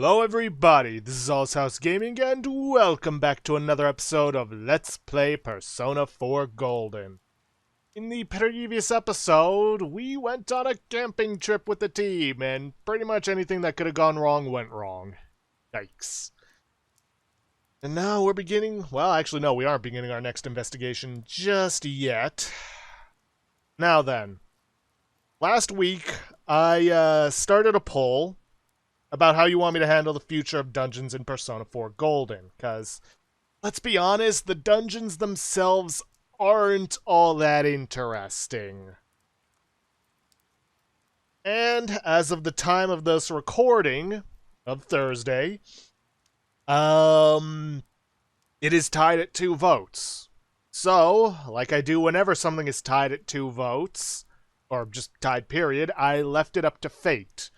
Hello everybody, this is All's House Gaming and welcome back to another episode of Let's Play Persona 4 Golden. In the previous episode, we went on a camping trip with the team and pretty much anything that could have gone wrong went wrong. Yikes. And now we're beginning, well actually no, we aren't beginning our next investigation just yet. Now then, last week I started a poll about how you want me to handle the future of dungeons in Persona 4 Golden, because, let's be honest, the dungeons themselves aren't all that interesting. And, as of the time of this recording, of Thursday, it is tied at 2 votes. So, like I do whenever something is tied at 2 votes, or just tied period, I left it up to fate.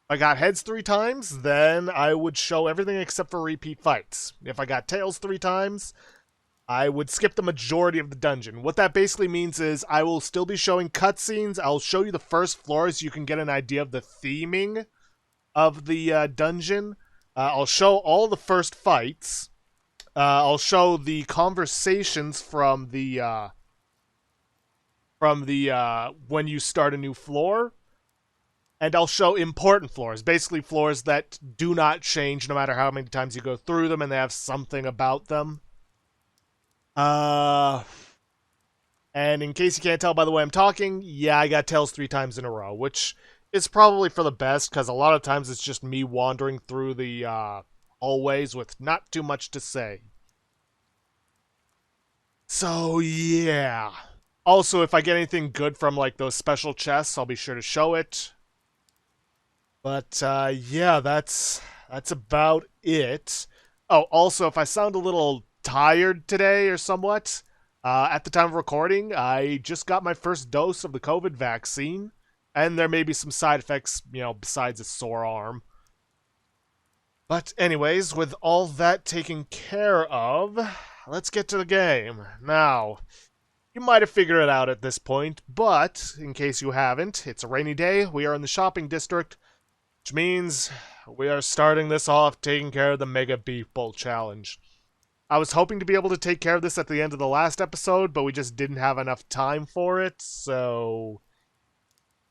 If I got heads 3 times, then I would show everything except for repeat fights. If I got tails 3 times, I would skip the majority of the dungeon. What that basically means is I will still be showing cutscenes. I'll show you the first floors so you can get an idea of the theming of the dungeon. I'll show all the first fights. I'll show the conversations from the when you start a new floor. And I'll show important floors, basically floors that do not change no matter how many times you go through them and they have something about them. And in case you can't tell by the way I'm talking, yeah, I got tails 3 times in a row, which is probably for the best, because a lot of times it's just me wandering through the hallways with not too much to say. So, yeah. Also, if I get anything good from, like, those special chests, I'll be sure to show it. But, yeah, that's about it. Oh, also, if I sound a little tired today or somewhat, at the time of recording, I just got my first dose of the COVID vaccine, and there may be some side effects, you know, besides a sore arm. But anyways, with all that taken care of, let's get to the game. Now, you might have figured it out at this point, but in case you haven't, it's a rainy day, we are in the shopping district, which means we are starting this off taking care of the Mega Beef Bowl Challenge. I was hoping to be able to take care of this at the end of the last episode, but we just didn't have enough time for it, so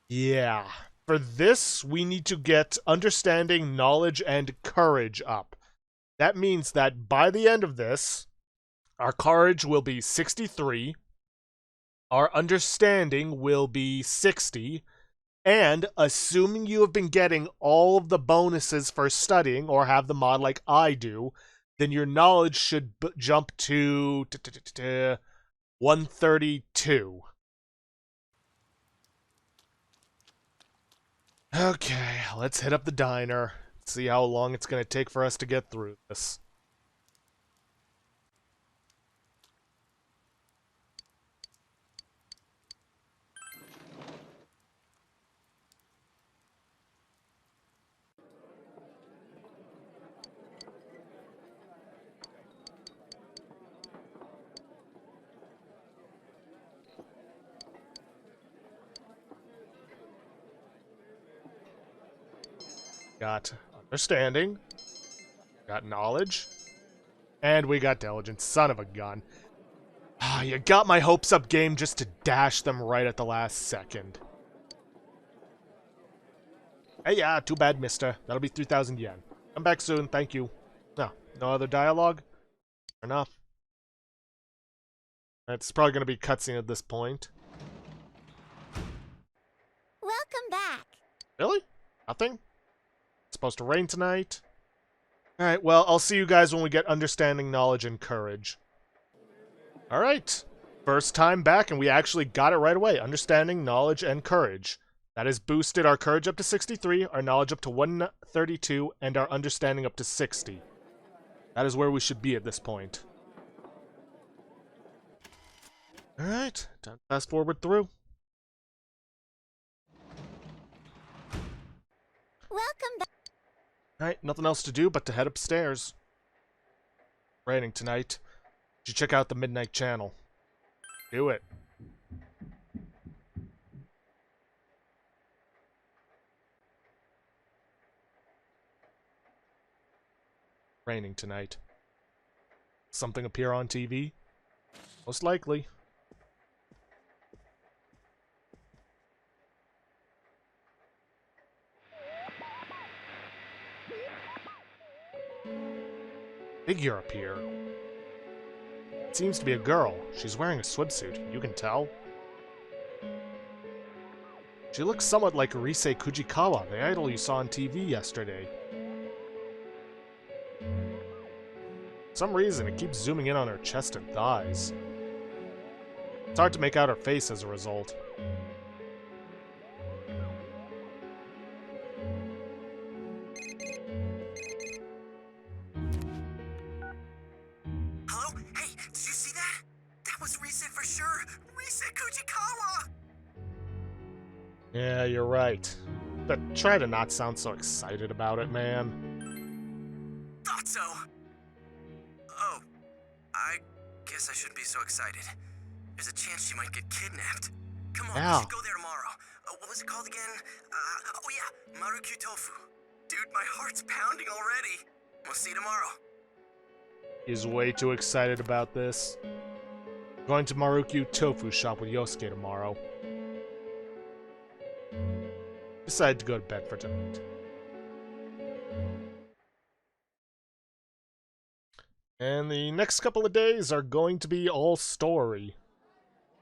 yeah. For this, we need to get understanding, knowledge, and courage up. That means that by the end of this, our courage will be 63, our understanding will be 60, and, assuming you have been getting all of the bonuses for studying, or have the mod like I do, then your knowledge should jump to 132. Okay, let's hit up the diner. See how long it's going to take for us to get through this. Got understanding, got knowledge, and we got diligence. Son of a gun. Ah, you got my hopes up, game, just to dash them right at the last second. Hey, yeah, too bad, mister. That'll be 3,000 yen. Come back soon, thank you. No, no other dialogue? Fair enough. It's probably going to be cutscene at this point. Welcome back. Really? Nothing? It's supposed to rain tonight? Alright, well, I'll see you guys when we get understanding, knowledge, and courage. Alright. First time back, and we actually got it right away. Understanding, knowledge, and courage. That has boosted our courage up to 63, our knowledge up to 132, and our understanding up to 60. That is where we should be at this point. Alright, time to fast forward through. Welcome back. Alright, nothing else to do but to head upstairs. Raining tonight. You should check out the Midnight Channel. Do it. Raining tonight. Something appear on TV? Most likely. Figure appear. It seems to be a girl. She's wearing a swimsuit, you can tell. She looks somewhat like Rise Kujikawa, the idol you saw on TV yesterday. For some reason, it keeps zooming in on her chest and thighs. It's hard to make out her face as a result. Hello? Hey, did you see that? That was Rise for sure. Rise Kujikawa! Yeah, you're right. But try to not sound so excited about it, man. Thought so. Oh, I guess I shouldn't be so excited. There's a chance she might get kidnapped. Come on, Yeah. we should go there tomorrow. What was it called again? Oh yeah, Marukyu Tofu. Dude, my heart's pounding already. We'll see you tomorrow. He's way too excited about this. Going to Marukyu Tofu shop with Yosuke tomorrow. Decided to go to bed for tonight. And the next couple of days are going to be all story.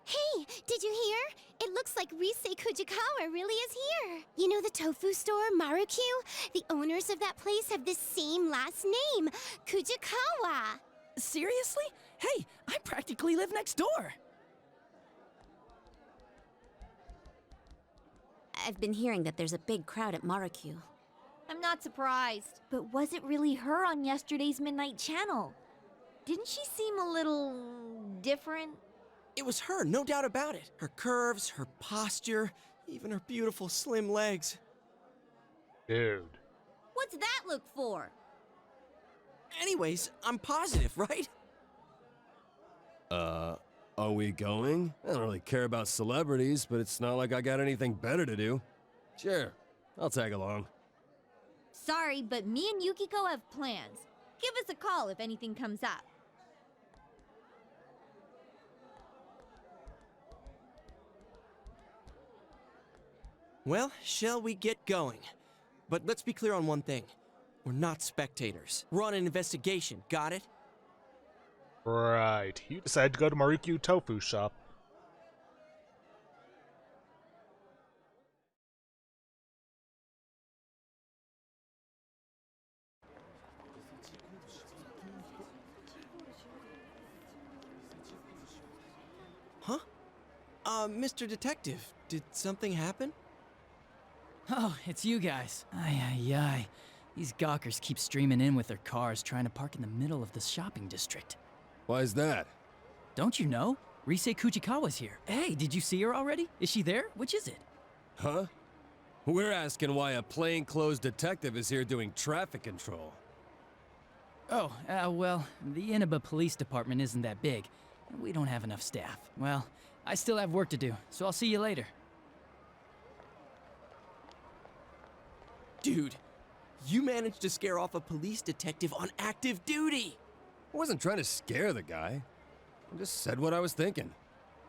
Hey, did you hear? It looks like Rise Kujikawa really is here. You know the tofu store, Marukyu? The owners of that place have the same last name, Kujikawa. Seriously? Hey, I practically live next door. I've been hearing that there's a big crowd at Marukyu. I'm not surprised. But was it really her on yesterday's Midnight Channel? Didn't she seem a little different? It was her, no doubt about it. Her curves, her posture, even her beautiful slim legs. Dude. What's that look for? Anyways, I'm positive, right? Are we going? I don't really care about celebrities, but it's not like I got anything better to do. Sure, I'll tag along. Sorry, but me and Yukiko have plans. Give us a call if anything comes up. Well, shall we get going? But let's be clear on one thing. We're not spectators. We're on an investigation, got it? Right. You decided to go to Marukyu Tofu shop. Huh? Mr. Detective, did something happen? Oh, it's you guys. Ay, ay, ay. These gawkers keep streaming in with their cars trying to park in the middle of the shopping district. Why is that? Don't you know? Rise Kujikawa's here. Hey, did you see her already? Is she there? Which is it? Huh? We're asking why a plainclothes detective is here doing traffic control. Oh, well, the Inaba Police Department isn't that big. We don't have enough staff. Well, I still have work to do, so I'll see you later. Dude, you managed to scare off a police detective on active duty! I wasn't trying to scare the guy. I just said what I was thinking.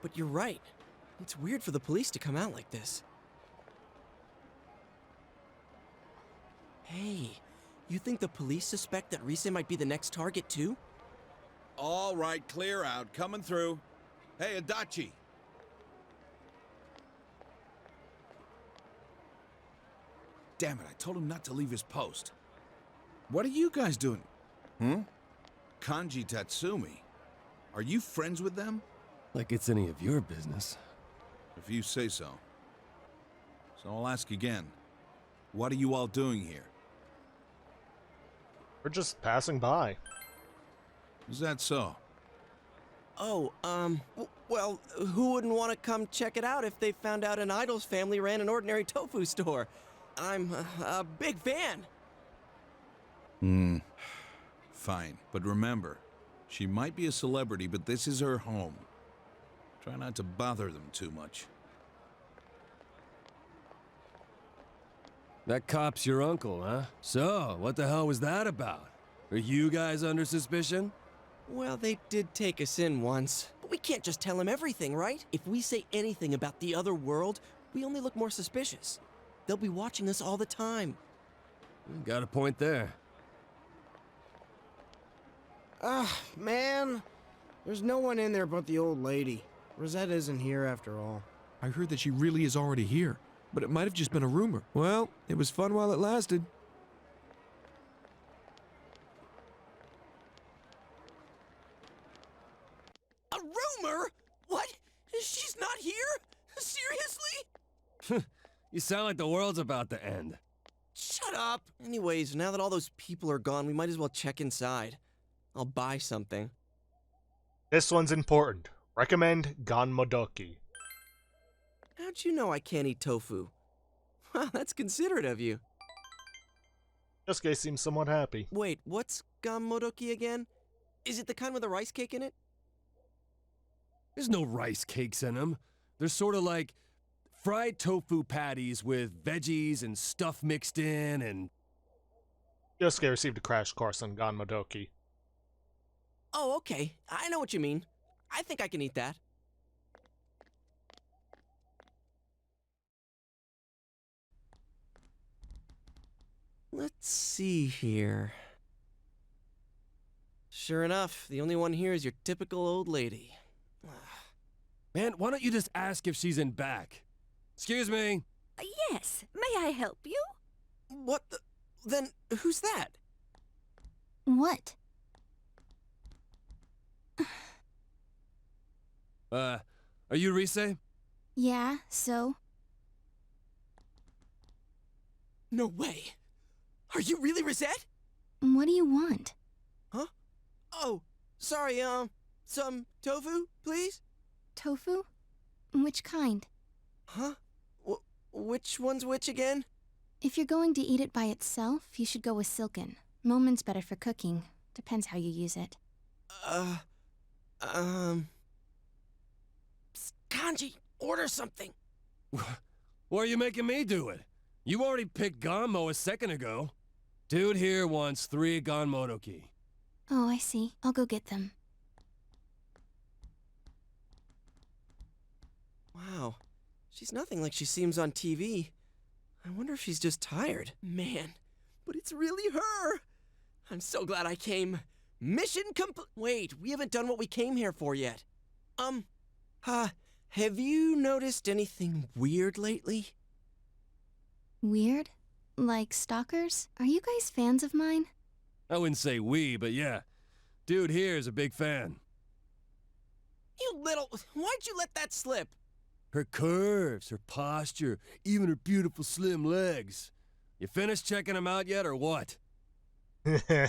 But you're right. It's weird for the police to come out like this. Hey, you think the police suspect that Rise might be the next target too? All right, clear out. Coming through. Hey, Adachi. Damn it, I told him not to leave his post. What are you guys doing? Kanji Tatsumi. Are you friends with them? Like it's any of your business. If you say so. So I'll ask again. What are you all doing here? We're just passing by. Is that so? Oh, well, who wouldn't want to come check it out if they found out an idol's family ran an ordinary tofu store? I'm a big fan. Fine, but remember, she might be a celebrity, but this is her home. Try not to bother them too much. That cop's your uncle, huh? So, what the hell was that about? Are you guys under suspicion? Well, they did take us in once. But we can't just tell them everything, right? If we say anything about the other world, we only look more suspicious. They'll be watching us all the time. Got a point there. Man. There's no one in there but the old lady. Rosette isn't here after all. I heard that she really is already here, but it might have just been a rumor. Well, it was fun while it lasted. A rumor? What? She's not here? Seriously? You sound like the world's about to end. Shut up! Anyways, now that all those people are gone, we might as well check inside. I'll buy something. This one's important. Recommend Ganmodoki. How'd you know I can't eat tofu? Wow, that's considerate of you. Yosuke seems somewhat happy. Wait, what's gammodoki again? Is it the kind with a rice cake in it? There's no rice cakes in them. They're sort of like fried tofu patties with veggies and stuff mixed in and... Yosuke received a crash course on Ganmodoki. Oh, okay. I know what you mean. I think I can eat that. Let's see here. Sure enough, the only one here is your typical old lady. Man, why don't you just ask if she's in back? Excuse me? Yes, may I help you? What the... Then, who's that? What? Are you Rise? Yeah, so? No way! Are you really Rosette? What do you want? Huh? Oh, sorry, some tofu, please? Tofu? Which kind? Huh? Which one's which again? If you're going to eat it by itself, you should go with silken. Momen's better for cooking. Depends how you use it. Kanji, order something. Why are you making me do it? You already picked Ganmo a second ago. Dude here wants 3 Ganmodoki. Oh, I see. I'll go get them. Wow, she's nothing like she seems on TV. I wonder if she's just tired. Man, but it's really her. I'm so glad I came. Mission complete. Wait, we haven't done what we came here for yet. Have you noticed anything weird lately? Weird? Like stalkers? Are you guys fans of mine? I wouldn't say we, but yeah. Dude here is a big fan. You little... Why'd you let that slip? Her curves, her posture, even her beautiful slim legs. You finished checking them out yet, or what? You're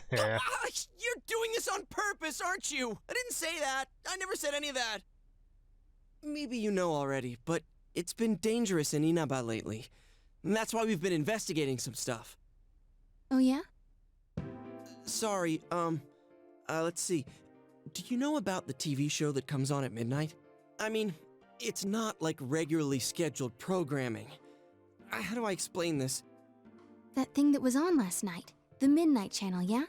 doing this on purpose, aren't you? I didn't say that. I never said any of that. Maybe you know already, but it's been dangerous in Inaba lately. And that's why we've been investigating some stuff. Oh yeah? Sorry, let's see. Do you know about the TV show that comes on at midnight? I mean, it's not like regularly scheduled programming. How do I explain this? That thing that was on last night. The Midnight Channel, yeah?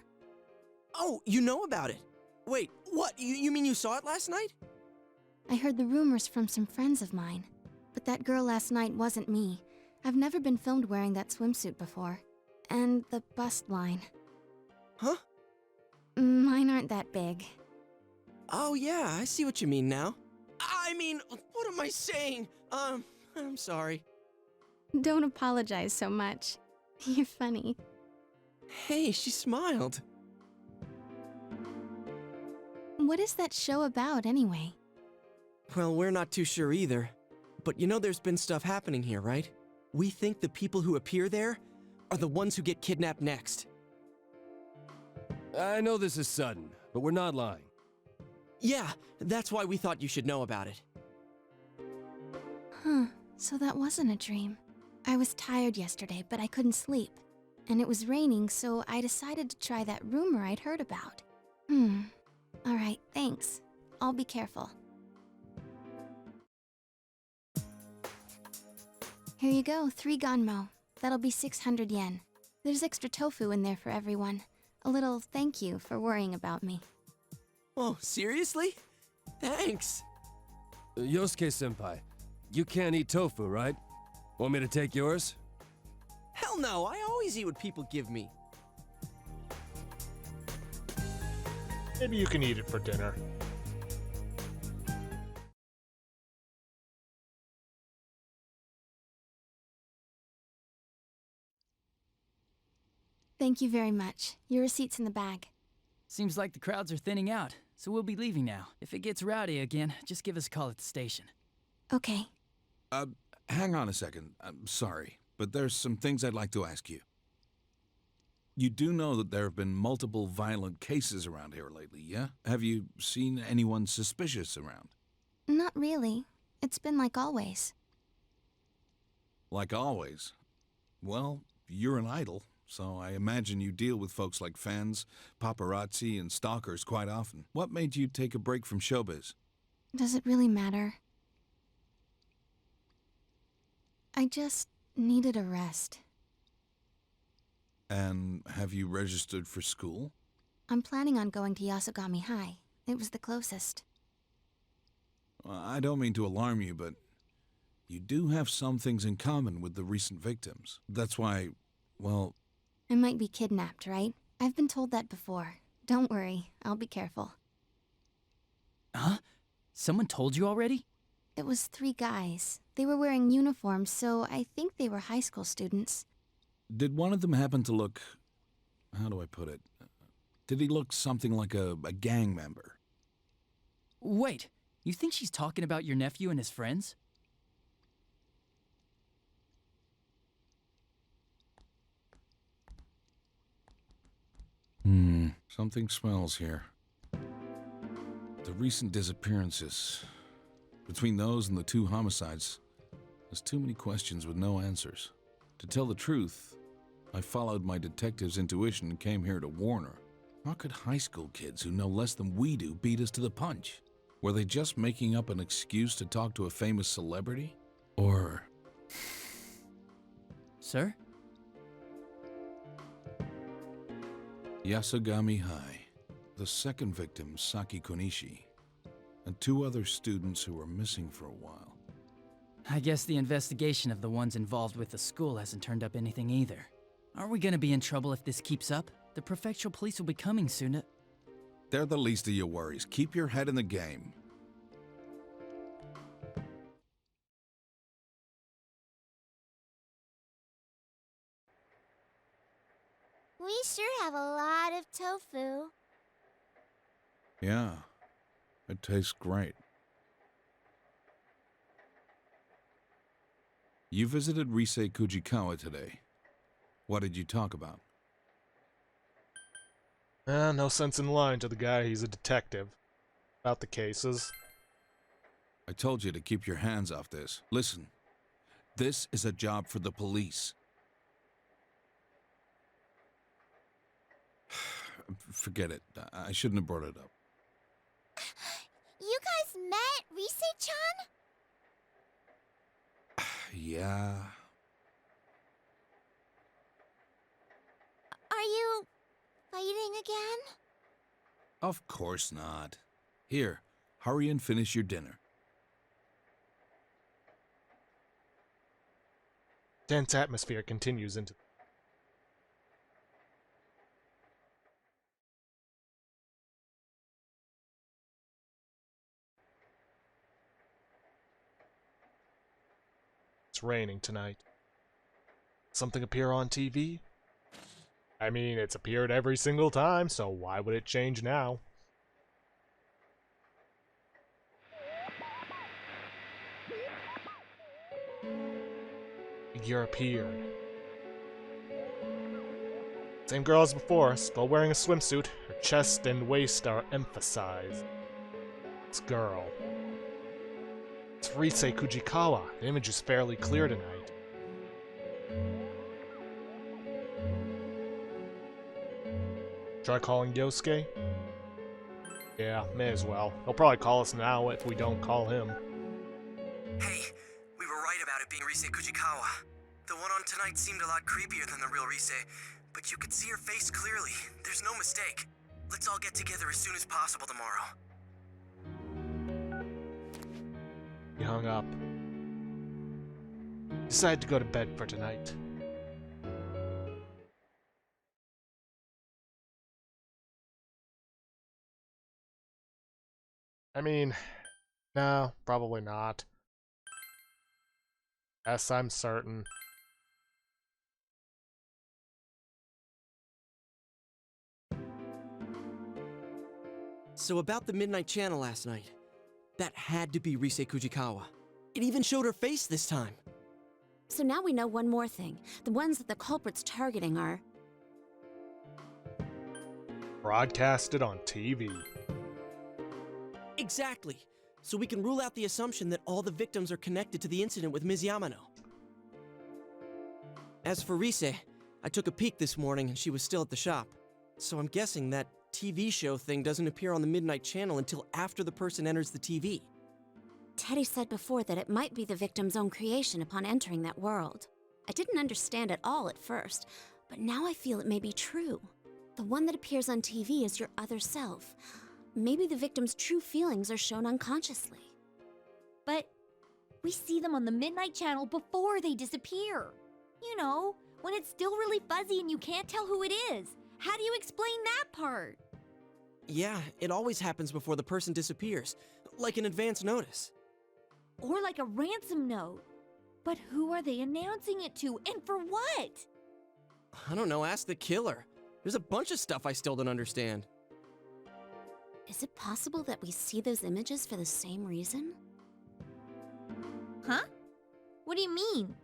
Oh, you know about it? Wait, what? You mean you saw it last night? I heard the rumors from some friends of mine. But that girl last night wasn't me. I've never been filmed wearing that swimsuit before. And the bust line. Huh? Mine aren't that big. Oh yeah, I see what you mean now. I mean, what am I saying? I'm sorry. Don't apologize so much. You're funny. Hey, she smiled. What is that show about, anyway? Well, we're not too sure either. But you know there's been stuff happening here, right? We think the people who appear there are the ones who get kidnapped next. I know this is sudden, but we're not lying. Yeah, that's why we thought you should know about it. Huh, so that wasn't a dream. I was tired yesterday, but I couldn't sleep. And it was raining, so I decided to try that rumor I'd heard about. Alright, thanks. I'll be careful. Here you go, 3 Ganmo. That'll be 600 yen. There's extra tofu in there for everyone. A little thank you for worrying about me. Oh, seriously? Thanks. Yosuke-senpai, you can't eat tofu, right? Want me to take yours? Hell no, I always eat what people give me. Maybe you can eat it for dinner. Thank you very much. Your receipt's in the bag. Seems like the crowds are thinning out, so we'll be leaving now. If it gets rowdy again, just give us a call at the station. Okay. Hang on a second. I'm sorry, but there's some things I'd like to ask you. You do know that there have been multiple violent cases around here lately, yeah? Have you seen anyone suspicious around? Not really. It's been like always. Like always. Well, you're an idol, so I imagine you deal with folks like fans, paparazzi, and stalkers quite often. What made you take a break from showbiz? Does it really matter? I just needed a rest. And have you registered for school? I'm planning on going to Yasogami High. It was the closest. I don't mean to alarm you, but you do have some things in common with the recent victims. That's why, well... I might be kidnapped, right? I've been told that before. Don't worry, I'll be careful. Huh? Someone told you already? It was 3 guys. They were wearing uniforms, so I think they were high school students. Did one of them happen to look... how do I put it? Did he look something like a gang member? Wait, you think she's talking about your nephew and his friends? Something smells here. The recent disappearances. Between those and the 2 homicides, there's too many questions with no answers. To tell the truth, I followed my detective's intuition and came here to warn her. How could high school kids who know less than we do beat us to the punch? Were they just making up an excuse to talk to a famous celebrity? Or... Sir? Yasogami High. The second victim, Saki Konishi, and 2 other students who were missing for a while. I guess the investigation of the ones involved with the school hasn't turned up anything either. Aren't we gonna be in trouble if this keeps up? The prefectural police will be coming soon. They're the least of your worries. Keep your head in the game. We sure have a lot of tofu. Yeah, it tastes great. You visited Rise Kujikawa today. What did you talk about? No sense in lying to the guy. He's a detective. About the cases. I told you to keep your hands off this. Listen, this is a job for the police. Forget it. I shouldn't have brought it up. You guys met Rise-chan? Yeah. Are you fighting again? Of course not. Here, hurry and finish your dinner. Tense atmosphere continues into... It's raining tonight. Something appear on TV? I mean, it's appeared every single time, so why would it change now? Figure appeared. Same girl as before, still wearing a swimsuit. Her chest and waist are emphasized. This girl. It's Rise Kujikawa. The image is fairly clear tonight. Try calling Yosuke? Yeah, may as well. He'll probably call us now if we don't call him. Hey, we were right about it being Rise Kujikawa. The one on tonight seemed a lot creepier than the real Rise, but but you could see her face clearly. There's no mistake. Let's all get together as soon as possible tomorrow. He hung up. Decided to go to bed for tonight. I mean, no, probably not. Yes, I'm certain. So about the Midnight Channel last night. That had to be Rise Kujikawa. It even showed her face this time. So now we know one more thing. The ones that the culprit's targeting are... Broadcasted on TV. Exactly. So we can rule out the assumption that all the victims are connected to the incident with Ms. Yamano. As for Rise, I took a peek this morning and she was still at the shop. So I'm guessing that TV show thing doesn't appear on the Midnight Channel until after the person enters the TV. Teddy said before that it might be the victim's own creation upon entering that world. I didn't understand it all at first, but now I feel it may be true. The one that appears on TV is your other self. Maybe the victim's true feelings are shown unconsciously. But we see them on the Midnight Channel before they disappear. You know, when it's still really fuzzy and you can't tell who it is. How do you explain that part? Yeah, it always happens before the person disappears, like an advance notice. Or like a ransom note. But who are they announcing it to, and for what? I don't know, ask the killer. There's a bunch of stuff I still don't understand. Is it possible that we see those images for the same reason? Huh? What do you mean?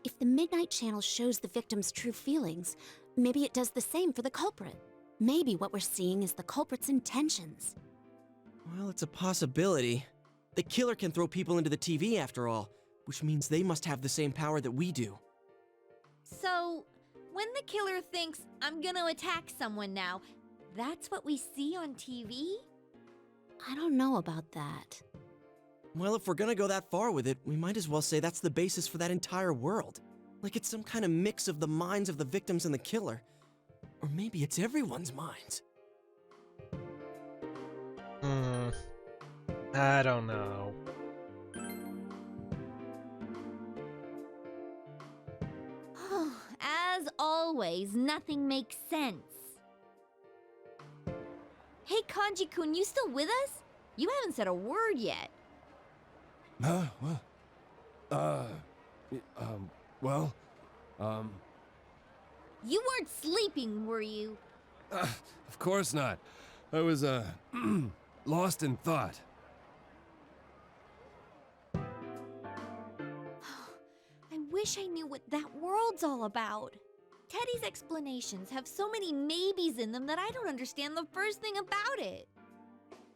If the Midnight Channel shows the victim's true feelings, maybe it does the same for the culprit. Maybe what we're seeing is the culprit's intentions. Well, it's a possibility. The killer can throw people into the TV after all, which means they must have the same power that we do. So, when the killer thinks, I'm gonna attack someone now, that's what we see on TV? I don't know about that. Well, if we're gonna go that far with it, we might as well say that's the basis for that entire world. Like it's some kind of mix of the minds of the victims and the killer. Or maybe it's everyone's minds. I don't know. As always, nothing makes sense. Hey, Kanji-kun, you still with us? You haven't said a word yet. Huh? What? Well, You weren't sleeping, were you? of course not. I was, lost in thought. I wish I knew what that world's all about. Teddy's explanations have so many maybes in them that I don't understand the first thing about it.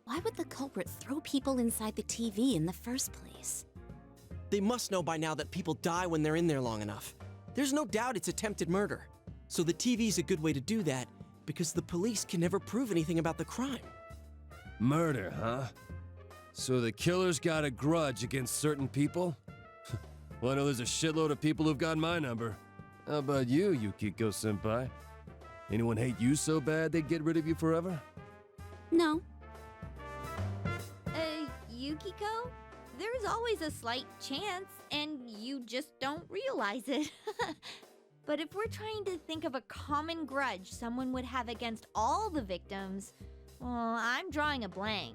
Why would the culprit throw people inside the TV in the first place? They must know by now that people die when they're in there long enough. There's no doubt it's attempted murder. So the TV's a good way to do that, because the police can never prove anything about the crime. Murder, huh? So the killer's got a grudge against certain people? Well, I know there's a shitload of people who've got my number. How about you, Yukiko-senpai? Anyone hate you so bad they'd get rid of you forever? No. Yukiko? There's always a slight chance, and you just don't realize it. But if we're trying to think of a common grudge someone would have against all the victims, well, I'm drawing a blank.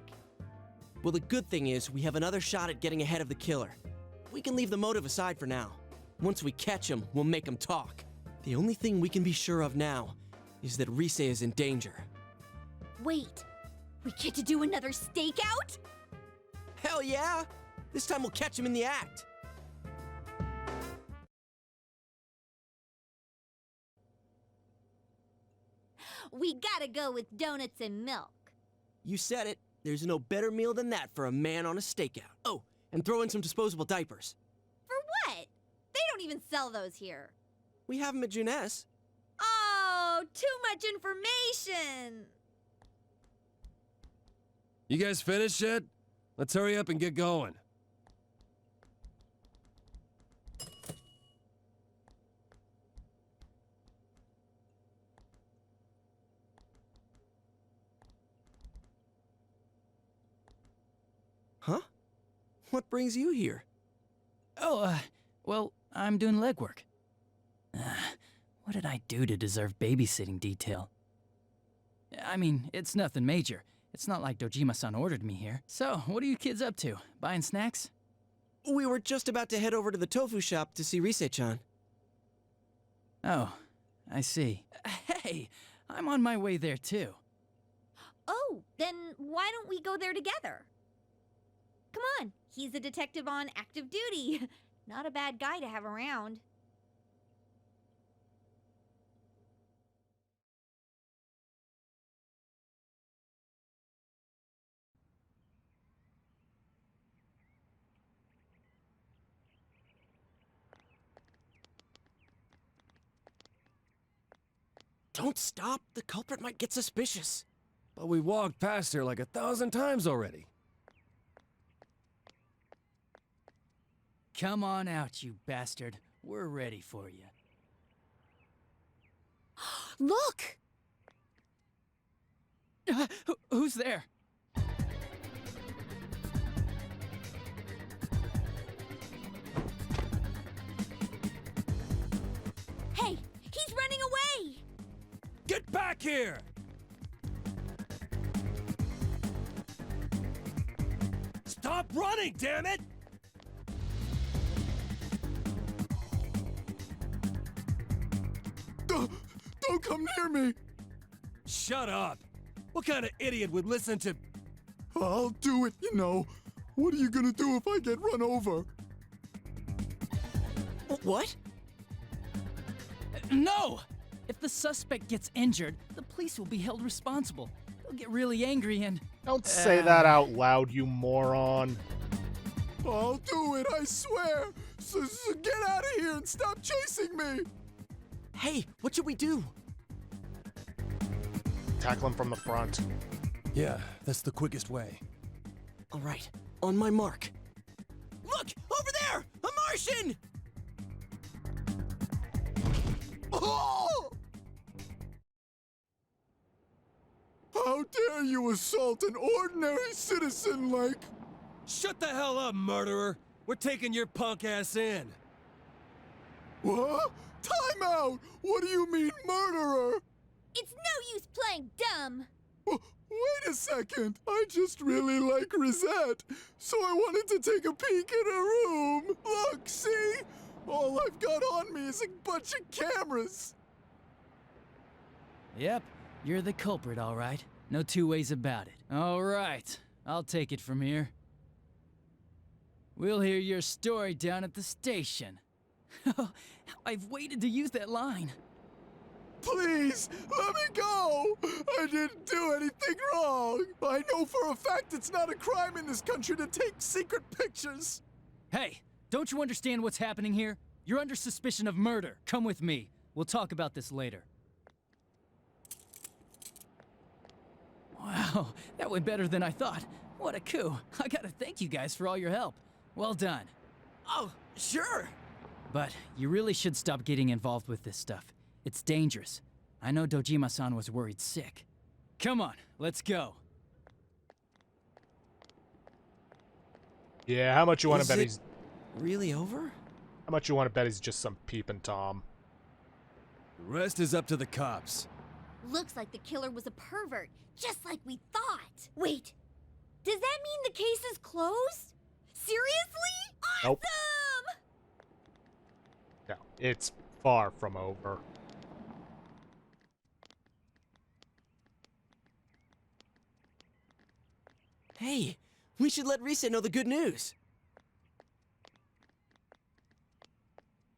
Well, the good thing is we have another shot at getting ahead of the killer. We can leave the motive aside for now. Once we catch him, we'll make him talk. The only thing we can be sure of now is that Rise is in danger. Wait, we get to do another stakeout? Hell yeah! This time we'll catch him in the act. We gotta go with donuts and milk. You said it. There's no better meal than that for a man on a stakeout. Oh, and throw in some disposable diapers. For what? They don't even sell those here. We have them at Juness. Oh, too much information! You guys finished yet? Let's hurry up and get going. What brings you here? Oh, well, I'm doing legwork. What did I do to deserve babysitting detail? I mean, it's nothing major. It's not like Dojima-san ordered me here. So, what are you kids up to? Buying snacks? We were just about to head over to the tofu shop to see Rise-chan. Oh, I see. Hey, I'm on my way there too. Oh, then why don't we go there together? Come on, he's a detective on active duty. Not a bad guy to have around. Don't stop. The culprit might get suspicious. But we walked past her like 1,000 times already. Come on out, you bastard. We're ready for you. Look! Who's there? Hey, he's running away! Get back here! Stop running, damn it! Don't come near me! Shut up! What kind of idiot would listen to... I'll do it, you know. What are you gonna do if I get run over? What? No! If the suspect gets injured, the police will be held responsible. They'll get really angry and... Don't say that out loud, you moron. I'll do it, I swear! So get out of here and stop chasing me! Hey, what should we do? Tackle him from the front. Yeah, that's the quickest way. All right, on my mark. Look! Over there! A Martian! Oh! How dare you assault an ordinary citizen like... Shut the hell up, murderer! We're taking your punk ass in. What? Time out! What do you mean, murderer? It's no use playing dumb! Wait a second. I just really like Rosette, so I wanted to take a peek in her room. Look, see? All I've got on me is a bunch of cameras. Yep, you're the culprit, all right. No two ways about it. All right, I'll take it from here. We'll hear your story down at the station. I've waited to use that line. Please, let me go! I didn't do anything wrong! I know for a fact it's not a crime in this country to take secret pictures! Hey, don't you understand what's happening here? You're under suspicion of murder. Come with me. We'll talk about this later. Wow, that went better than I thought. What a coup. I gotta thank you guys for all your help. Well done. Oh, sure. But you really should stop getting involved with this stuff. It's dangerous. I know Dojima-san was worried sick. Come on, let's go. Yeah, how much you want to Is bet it he's... really over? How much you want to bet he's just some peeping Tom? The rest is up to the cops. Looks like the killer was a pervert, just like we thought. Wait, does that mean the case is closed? Seriously? Awesome! Nope. No, it's far from over. Hey, we should let Rise know the good news.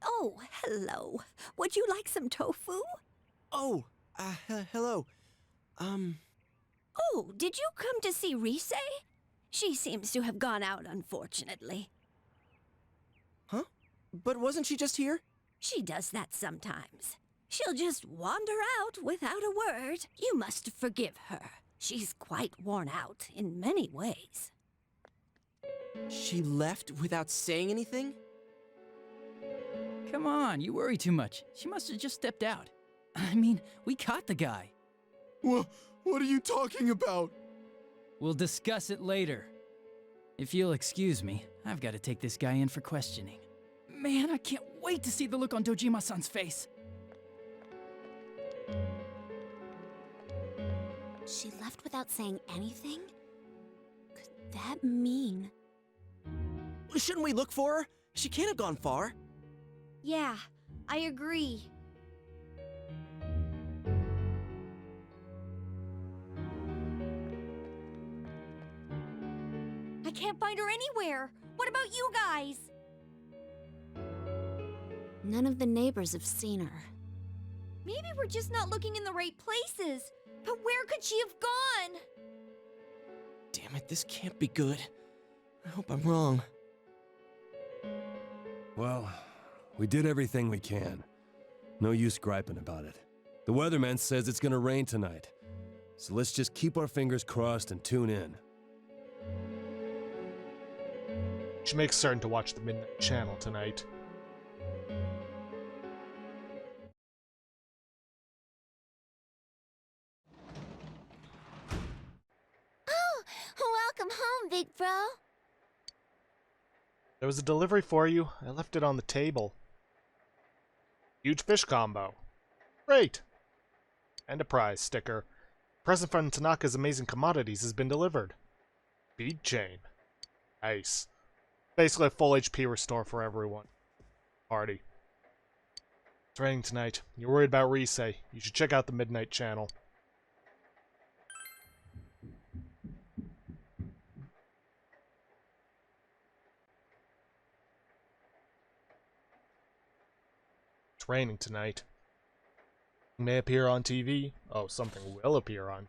Oh, hello. Would you like some tofu? Oh, hello. Oh, did you come to see Rise? She seems to have gone out, unfortunately. Huh? But wasn't she just here? She does that sometimes. She'll just wander out without a word. You must forgive her. She's quite worn out in many ways. She left without saying anything? Come on, you worry too much. She must have just stepped out. I mean, we caught the guy. What are you talking about? We'll discuss it later. If you'll excuse me, I've got to take this guy in for questioning. Man, I can't wait to see the look on Dojima-san's face. She left without saying anything? Could that mean... Shouldn't we look for her? She can't have gone far. Yeah, I agree. I can't find her anywhere. What about you guys? None of the neighbors have seen her. Maybe we're just not looking in the right places. But where could she have gone? Damn it, this can't be good. I hope I'm wrong. Well, we did everything we can. No use griping about it. The weatherman says it's gonna rain tonight. So let's just keep our fingers crossed and tune in. You should make certain to watch the Midnight Channel tonight. Oh, welcome home, big bro. There was a delivery for you. I left it on the table. Huge fish combo. Great! And a prize sticker. Present from Tanaka's Amazing Commodities has been delivered. Bead chain. Nice. Basically a full HP restore for everyone. Party. It's raining tonight. You're worried about Rise. You should check out the Midnight Channel. It's raining tonight. It may appear on TV. Oh, something will appear on.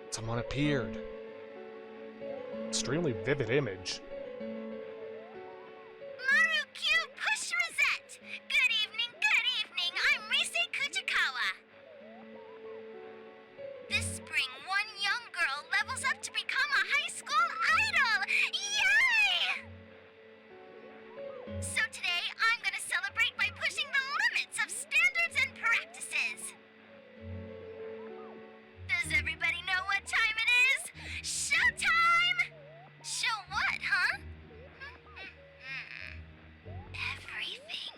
Someone appeared. Extremely vivid image. Maru-Q, push Rosette! Good evening, I'm Rise Kujikawa. This spring, one young girl levels up to become a high school idol! Yay! So today, I'm gonna celebrate by pushing the limits of standards and practices. Does everybody know what time it is? Showtime! Show what, huh? Everything.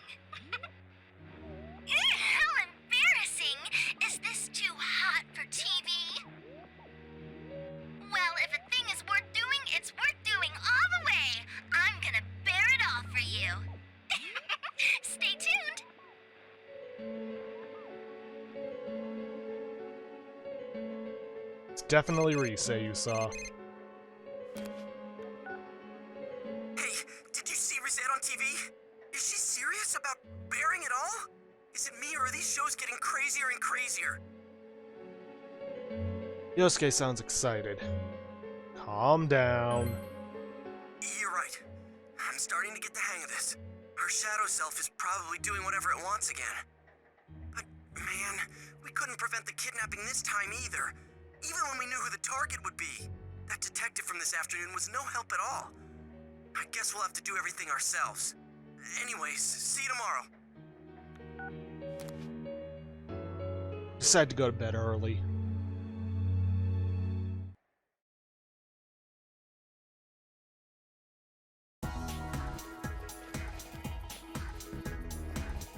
How embarrassing! Is this too hot for TV? Well, if a thing is worth doing, it's worth doing all the way. I'm gonna bear it all for you. Stay tuned. It's definitely Rise you saw. Hey, did you see Rosette on TV? Is she serious about bearing it all? Is it me or are these shows getting crazier and crazier? Yosuke sounds excited. Calm down. You're right. I'm starting to get the hang of this. Her shadow self is probably doing whatever it wants again. But, man, we couldn't prevent the kidnapping this time either. Even when we knew who the target would be. That detective from this afternoon was no help at all. I guess we'll have to do everything ourselves. Anyways, see you tomorrow. Decided to go to bed early.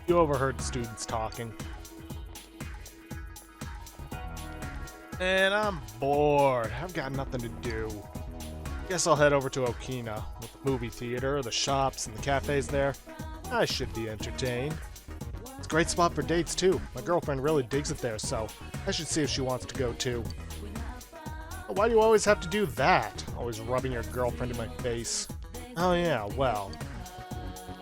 You overheard the students talking. And I'm bored. I've got nothing to do. Guess I'll head over to Okina. With the movie theater, the shops, and the cafes there. I should be entertained. It's a great spot for dates, too. My girlfriend really digs it there, so I should see if she wants to go, too. Why do you always have to do that? Always rubbing your girlfriend in my face. Oh yeah, well.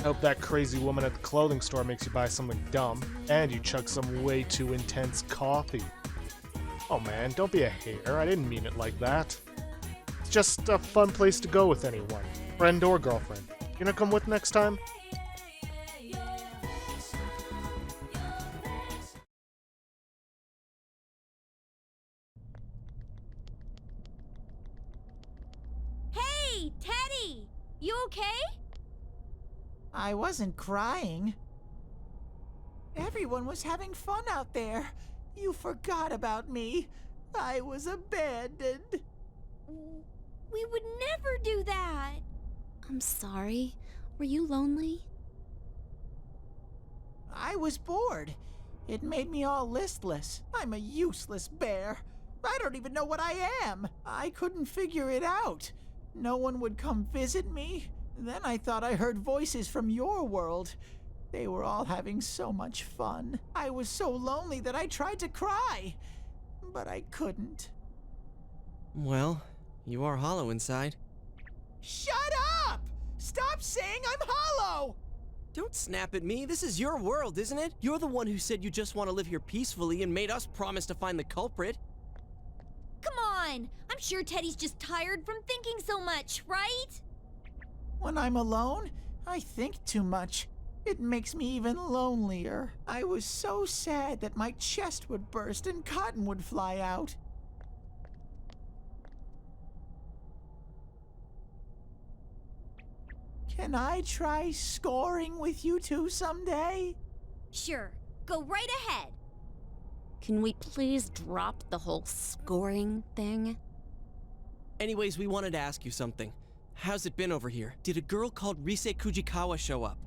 I hope that crazy woman at the clothing store makes you buy something dumb, and you chug some way too intense coffee. Oh man, don't be a hater. I didn't mean it like that. It's just a fun place to go with anyone, friend or girlfriend. You gonna come with next time? Hey, Teddy! You okay? I wasn't crying. Everyone was having fun out there. You forgot about me. I was abandoned. We would never do that. I'm sorry. Were you lonely? I was bored. It made me all listless. I'm a useless bear. I don't even know what I am. I couldn't figure it out. No one would come visit me. Then I thought I heard voices from your world. They were all having so much fun. I was so lonely that I tried to cry, but I couldn't. Well, you are hollow inside. Shut up! Stop saying I'm hollow! Don't snap at me. This is your world, isn't it? You're the one who said you just want to live here peacefully and made us promise to find the culprit. Come on! I'm sure Teddy's just tired from thinking so much, right? When I'm alone, I think too much. It makes me even lonelier. I was so sad that my chest would burst and cotton would fly out. Can I try scoring with you two someday? Sure. Go right ahead. Can we please drop the whole scoring thing? Anyways, we wanted to ask you something. How's it been over here? Did a girl called Rise Kujikawa show up?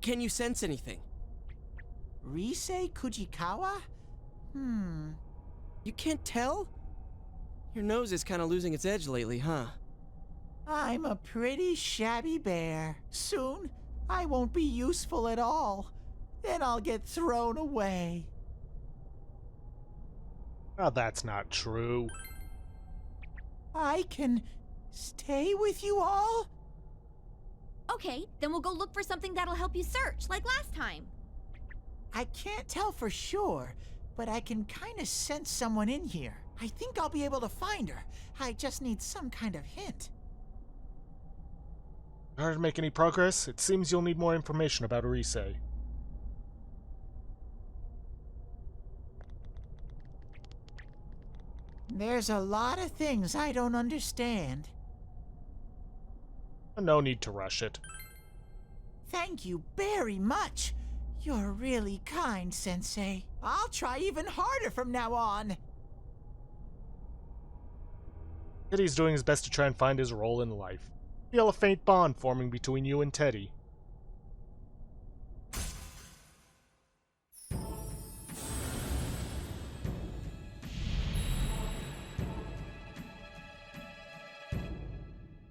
Can you sense anything? Rise Kujikawa? You can't tell? Your nose is kind of losing its edge lately, huh? I'm a pretty shabby bear. Soon, I won't be useful at all. Then I'll get thrown away. Oh, that's not true. I can stay with you all? Okay, then we'll go look for something that'll help you search, like last time. I can't tell for sure, but I can kind of sense someone in here. I think I'll be able to find her. I just need some kind of hint. In order to make any progress, it seems you'll need more information about Rise. There's a lot of things I don't understand. No need to rush it. Thank you very much. You're really kind, Sensei. I'll try even harder from now on. Teddy's doing his best to try and find his role in life. Feel a faint bond forming between you and Teddy.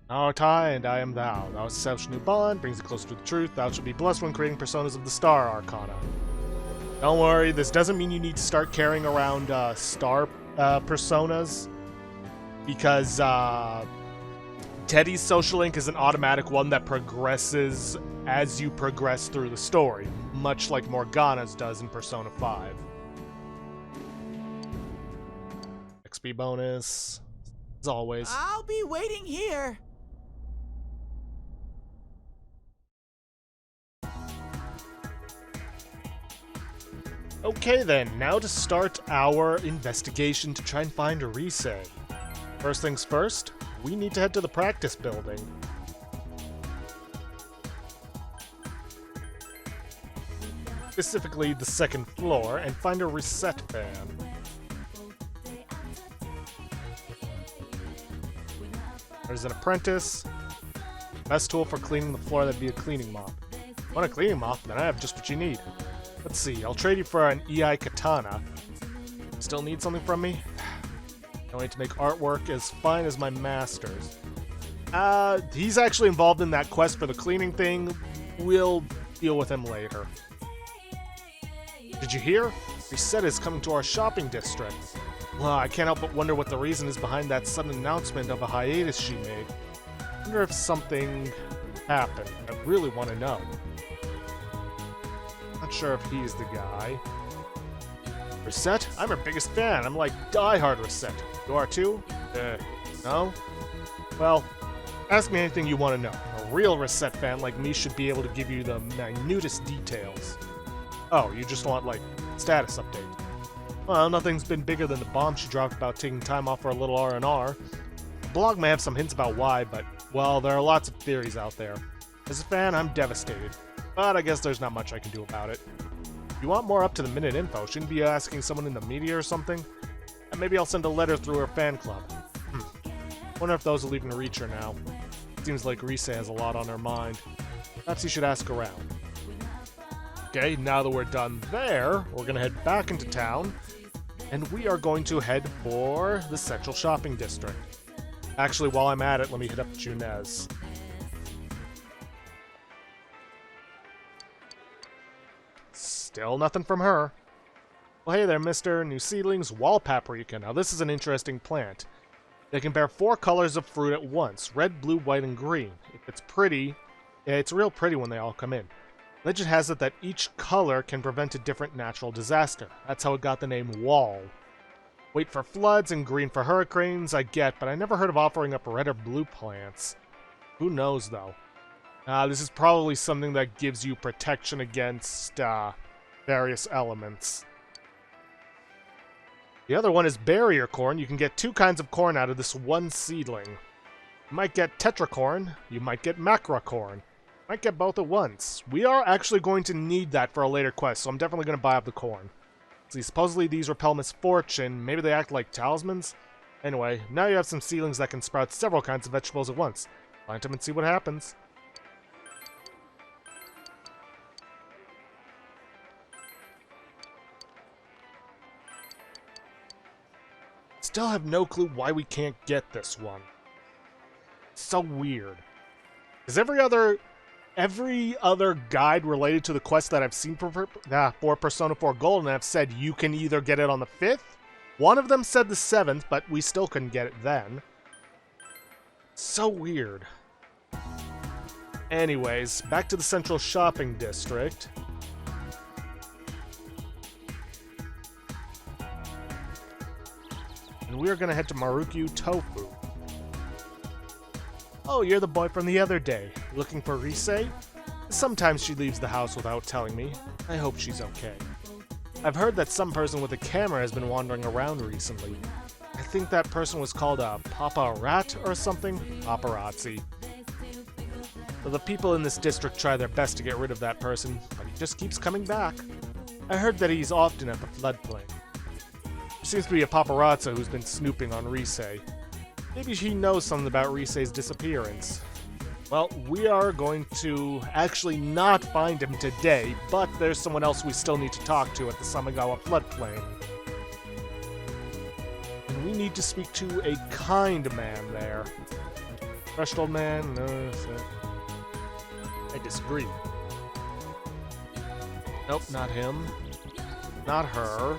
Thou art I, and I am thou. Thou hast established a new bond, brings it closer to the truth. Thou shalt be blessed when creating personas of the Star Arcana. Don't worry, this doesn't mean you need to start carrying around Star personas, because Teddy's social link is an automatic one that progresses as you progress through the story, much like Morgana's does in Persona 5. XP bonus, as always. I'll be waiting here. Okay then, now to start our investigation to try and find Rise. First things first, we need to head to the practice building. Specifically the second floor, and find a reset fan. There's an apprentice. Best tool for cleaning the floor, that'd be a cleaning mop. Want a cleaning mop? Then I have just what you need. Let's see, I'll trade you for an EI katana. Still need something from me? Don't need to make artwork as fine as my master's. He's actually involved in that quest for the cleaning thing. We'll deal with him later. Did you hear? Reset is coming to our shopping district. Well, I can't help but wonder what the reason is behind that sudden announcement of a hiatus she made. Wonder if something happened. I really want to know. Not sure if he's the guy. Reset? I'm her biggest fan. I'm like diehard Reset. You are too? No? Well, ask me anything you want to know. A real Reset fan like me should be able to give you the minutest details. Oh, you just want, like, status update. Well, nothing's been bigger than the bomb she dropped about taking time off for a little R&R. The blog may have some hints about why, but, well, there are lots of theories out there. As a fan, I'm devastated. But I guess there's not much I can do about it. If you want more up-to-the-minute info, shouldn't be asking someone in the media or something? And maybe I'll send a letter through her fan club. Wonder if those will even reach her now. Seems like Rise has a lot on her mind. Perhaps you should ask around. Okay, now that we're done there, we're gonna head back into town, and we are going to head for the Central Shopping District. Actually, while I'm at it, let me hit up Junez. Still nothing from her. Well, hey there, mister. New seedlings, wall paprika. Now, this is an interesting plant. They can bear 4 colors of fruit at once. Red, blue, white, and green. If it's pretty, it's real pretty when they all come in. Legend has it that each color can prevent a different natural disaster. That's how it got the name wall. White for floods and green for hurricanes, I get, but I never heard of offering up red or blue plants. Who knows, though? This is probably something that gives you protection against, various elements. The other one is barrier corn. You can get 2 kinds of corn out of this one seedling. You might get tetracorn, you might get macrocorn. Might get both at once. We are actually going to need that for a later quest, so I'm definitely going to buy up the corn. See, supposedly these repel misfortune. Maybe they act like talismans? Anyway, now you have some seedlings that can sprout several kinds of vegetables at once. Plant them and see what happens. Still have no clue why we can't get this one. It's so weird. Is every other guide related to the quest that I've seen for Persona 4 Golden have said you can either get it on the 5th, one of them said the 7th, but we still couldn't get it then. So weird. Anyways, back to the Central Shopping District. And we are going to head to Marukyu Tofu. Oh, you're the boy from the other day. Looking for Rise? Sometimes she leaves the house without telling me. I hope she's okay. I've heard that some person with a camera has been wandering around recently. I think that person was called a Papa Rat or something? Paparazzi. So the people in this district try their best to get rid of that person, but he just keeps coming back. I heard that he's often at the floodplain. There seems to be a paparazzo who's been snooping on Rise. Maybe he knows something about Rise's disappearance. Well, we are going to actually not find him today, but there's someone else we still need to talk to at the Samigawa floodplain. And we need to speak to a kind man there. Crushed old man? No, I disagree. Nope, not him. Not her.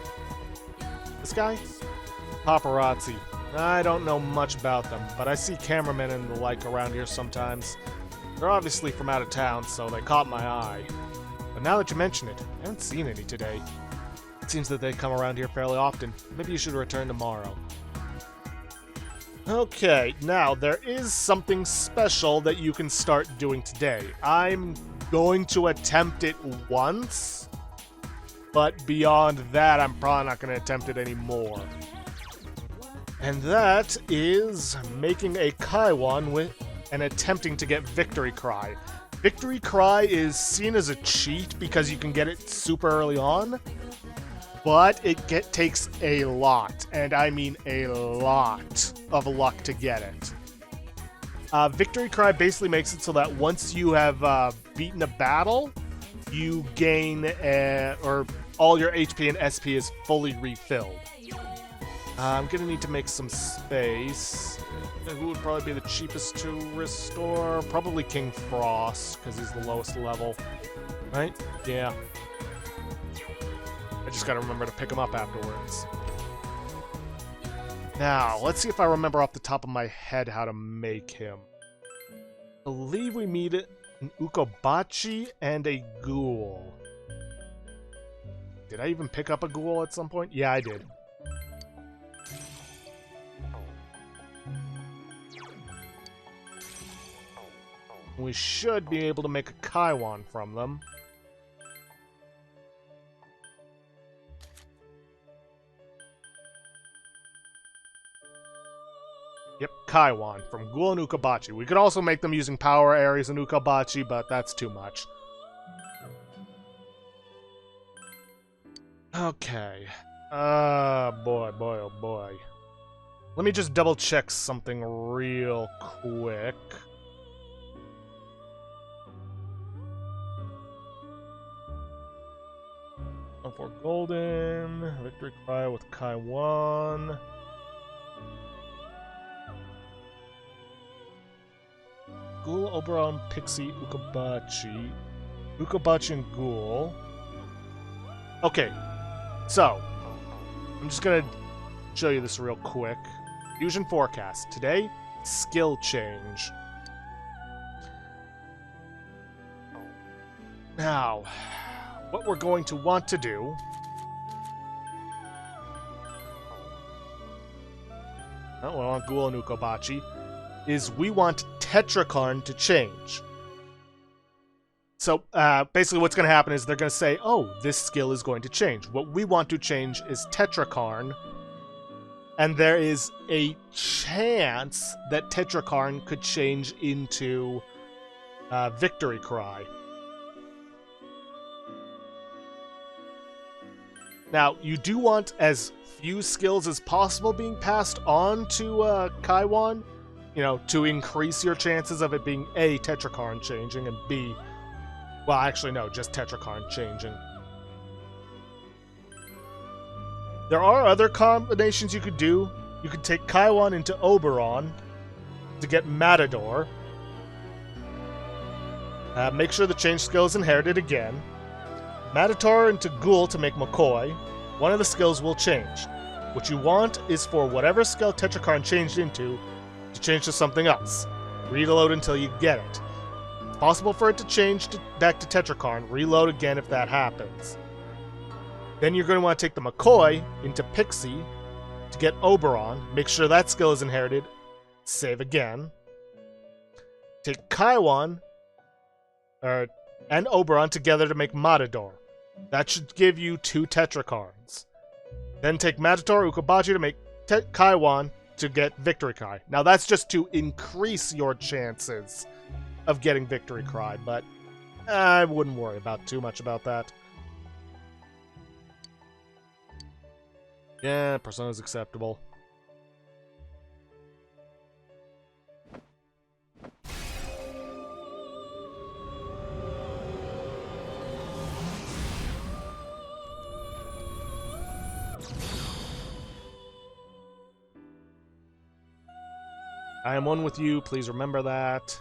This guy? Paparazzi. I don't know much about them, but I see cameramen and the like around here sometimes. They're obviously from out of town, so they caught my eye. But now that you mention it, I haven't seen any today. It seems that they come around here fairly often. Maybe you should return tomorrow. Okay, now there is something special that you can start doing today. I'm going to attempt it once, but beyond that, I'm probably not going to attempt it anymore. And that is making a Kaiwan with and attempting to get Victory Cry. Victory Cry is seen as a cheat because you can get it super early on, but it takes a lot, and I mean a lot of luck to get it. Victory Cry basically makes it so that once you have beaten a battle, you gain, or all your HP and SP is fully refilled. I'm gonna need to make some space. Who would probably be the cheapest to restore? Probably King Frost, because he's the lowest level. Right? Yeah. I just gotta remember to pick him up afterwards. Now, let's see if I remember off the top of my head how to make him. I believe we meet an Ukobachi and a ghoul. Did I even pick up a ghoul at some point? Yeah, I did. We should be able to make a Kaiwan from them. Yep, Kaiwan from Ghoul and Ukobachi. We could also make them using power areas in Ukobachi, but that's too much. Okay. Boy, oh boy. Let me just double check something real quick. For Golden, Victory Cry with Kaiwan. Ghoul, Oberon, Pixie, Ukabachi. Ukabachi and Ghoul. Okay, so I'm just gonna show you this real quick. Fusion Forecast. Today, skill change. Now, what we're going to want to do we want Ghoul and Ukobachi, is we want Tetrakarn to change. So, basically what's going to happen is they're going to say, oh, this skill is going to change. What we want to change is Tetrakarn, and there is a chance that Tetrakarn could change into Victory Cry. Now, you do want as few skills as possible being passed on to Kaiwan, you know, to increase your chances of it being A, Tetrakarn changing, and B, well, actually, no, just Tetrakarn changing. There are other combinations you could do. You could take Kaiwan into Oberon to get Matador. Make sure the change skill is inherited again. Matador into Ghoul to make McCoy. One of the skills will change. What you want is for whatever skill Tetrakarn changed into to change to something else. Reload until you get it. It's possible for it to change back to Tetrakarn. Reload again if that happens. Then you're going to want to take the McCoy into Pixie to get Oberon. Make sure that skill is inherited. Save again. Take Kaiwan and Oberon together to make Matador. That should give you 2 Tetrakarns. Then take Matador Ukobachi to make Kaiwan to get Victory Cry. Now that's just to increase your chances of getting Victory Cry, but I wouldn't worry too much about that. Yeah, Persona's acceptable. I am one with you, please remember that.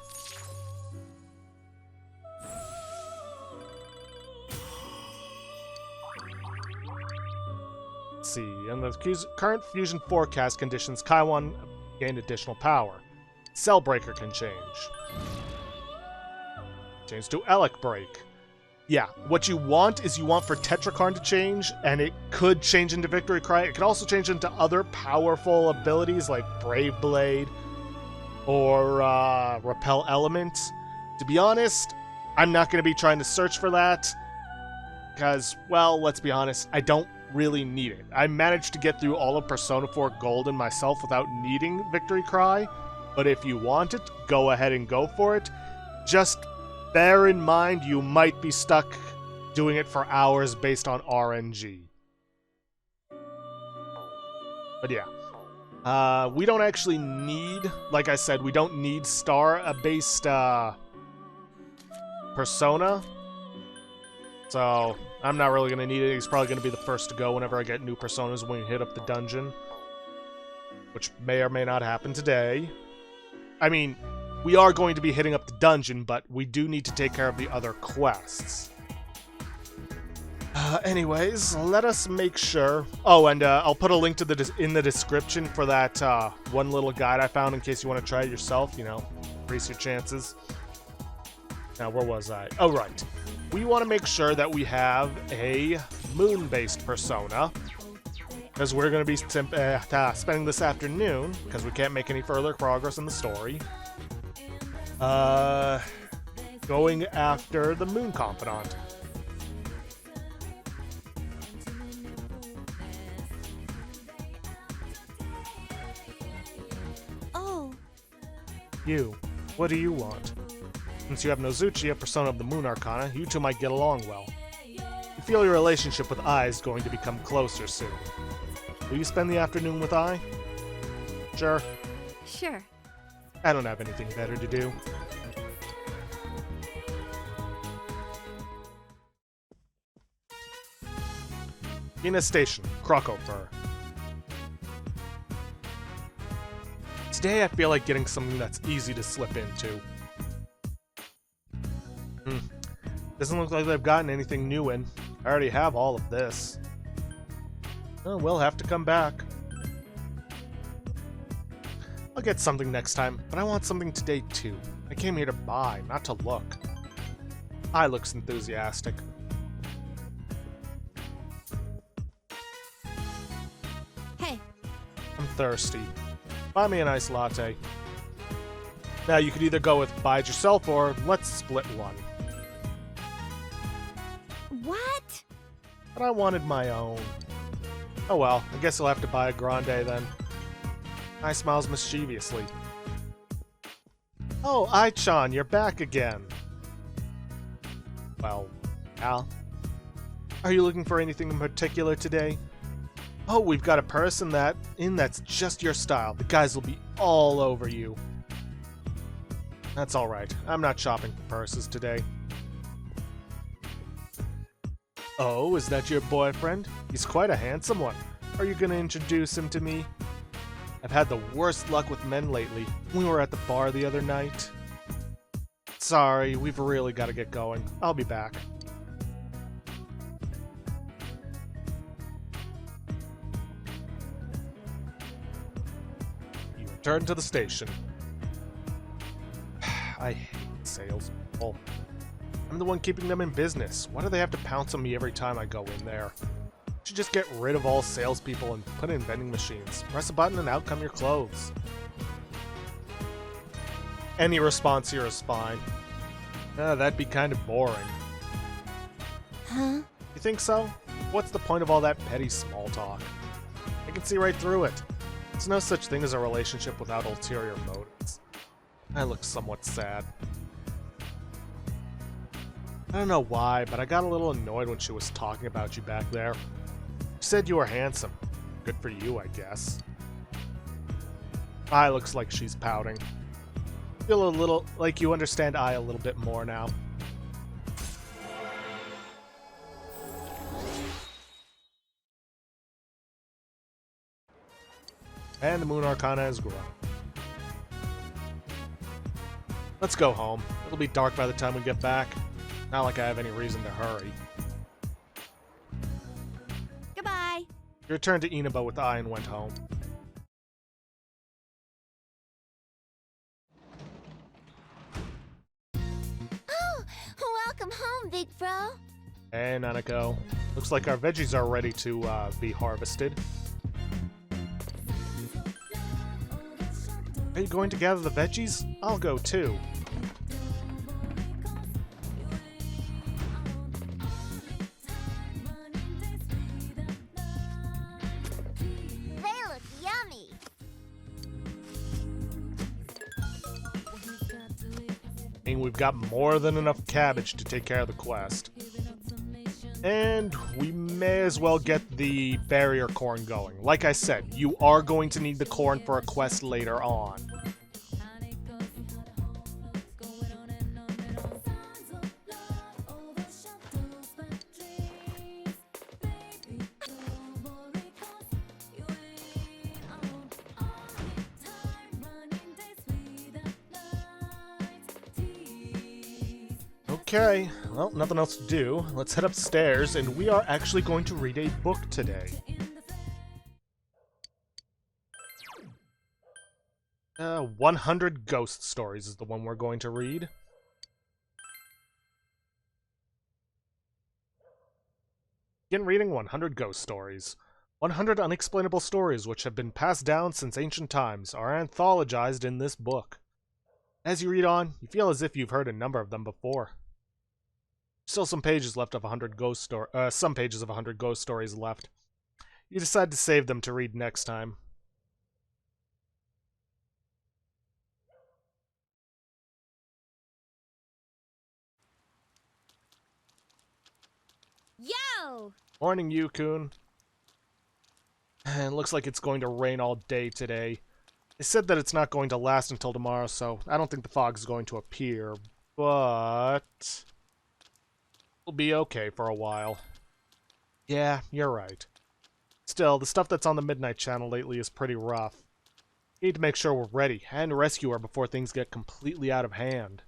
Let's see, in the current fusion forecast conditions, Kaiwan gained additional power. Cellbreaker can change. Change to Elec Break. Yeah, what you want is you want for Tetrakarn to change, and it could change into Victory Cry. It could also change into other powerful abilities like Brave Blade or Repel Element. To be honest, I'm not going to be trying to search for that because, well, let's be honest, I don't really need it. I managed to get through all of Persona 4 Golden myself without needing Victory Cry, but if you want it, go ahead and go for it. Just bear in mind you might be stuck doing it for hours based on RNG. But yeah. We don't actually need, like I said, we don't need star-based Persona. So, I'm not really going to need it. He's probably going to be the first to go whenever I get new Personas when we hit up the dungeon. Which may or may not happen today. I mean, we are going to be hitting up the dungeon, but we do need to take care of the other quests. Anyways, let us make sure... Oh, and I'll put a link to in the description for that one little guide I found in case you want to try it yourself, you know, increase your chances. Now, where was I? Oh, right. We want to make sure that we have a moon-based persona, because we're going to be spending this afternoon, because we can't make any further progress in the story, going after the Moon Confidant. Oh. You. What do you want? Since you have Nozuchi, a persona of the Moon Arcana, you two might get along well. You feel your relationship with I is going to become closer soon. Will you spend the afternoon with I? Sure. Sure. I don't have anything better to do. Ina Station, Krokofer. Today I feel like getting something that's easy to slip into. Doesn't look like they've gotten anything new in. I already have all of this. Well, we'll have to come back. I'll get something next time, but I want something today too. I came here to buy, not to look. I looks enthusiastic. Hey, I'm thirsty. Buy me an iced latte. Now you could either go with buy it yourself or let's split one. What? But I wanted my own. Oh well, I guess I'll have to buy a grande then. I smiles mischievously. Oh, Ai-chan, you're back again. Well, Al. Are you looking for anything in particular today? Oh, we've got a person that's just your style. The guys will be all over you. That's alright. I'm not shopping for purses today. Oh, is that your boyfriend? He's quite a handsome one. Are you gonna introduce him to me? I've had the worst luck with men lately. We were at the bar the other night. Sorry, we've really got to get going. I'll be back. You return to the station. I hate salespeople. I'm the one keeping them in business. Why do they have to pounce on me every time I go in there? You should just get rid of all salespeople and put in vending machines. Press a button and out come your clothes. Any response here is fine. That'd be kind of boring. Huh? You think so? What's the point of all that petty small talk? I can see right through it. There's no such thing as a relationship without ulterior motives. I look somewhat sad. I don't know why, but I got a little annoyed when she was talking about you back there. She said you were handsome. Good for you, I guess. I looks like she's pouting. Feel a little like you understand I a little bit more now. And the Moon Arcana has grown. Let's go home. It'll be dark by the time we get back. Not like I have any reason to hurry. Goodbye. She returned to Inaba with the eye and went home. Oh, welcome home, big bro. Hey, Nanako. Looks like our veggies are ready to be harvested. Are you going to gather the veggies? I'll go too. They look yummy. And we've got more than enough cabbage to take care of the quest. And we may as well get the barrier corn going. Like I said, you are going to need the corn for a quest later on. Okay, well, nothing else to do. Let's head upstairs, and we are actually going to read a book today. 100 Ghost Stories is the one we're going to read. Begin reading 100 Ghost Stories. 100 unexplainable stories which have been passed down since ancient times are anthologized in this book. As you read on, you feel as if you've heard a number of them before. Still some pages left of 100 some pages of 100 ghost stories left. You decide to save them to read next time. Yo! Ryo! Morning, Yukun. And looks like it's going to rain all day today. They said that it's not going to last until tomorrow, so I don't think the fog is going to appear, but it'll be okay for a while. Yeah, you're right. Still, the stuff that's on the Midnight Channel lately is pretty rough. We need to make sure we're ready and rescue her before things get completely out of hand.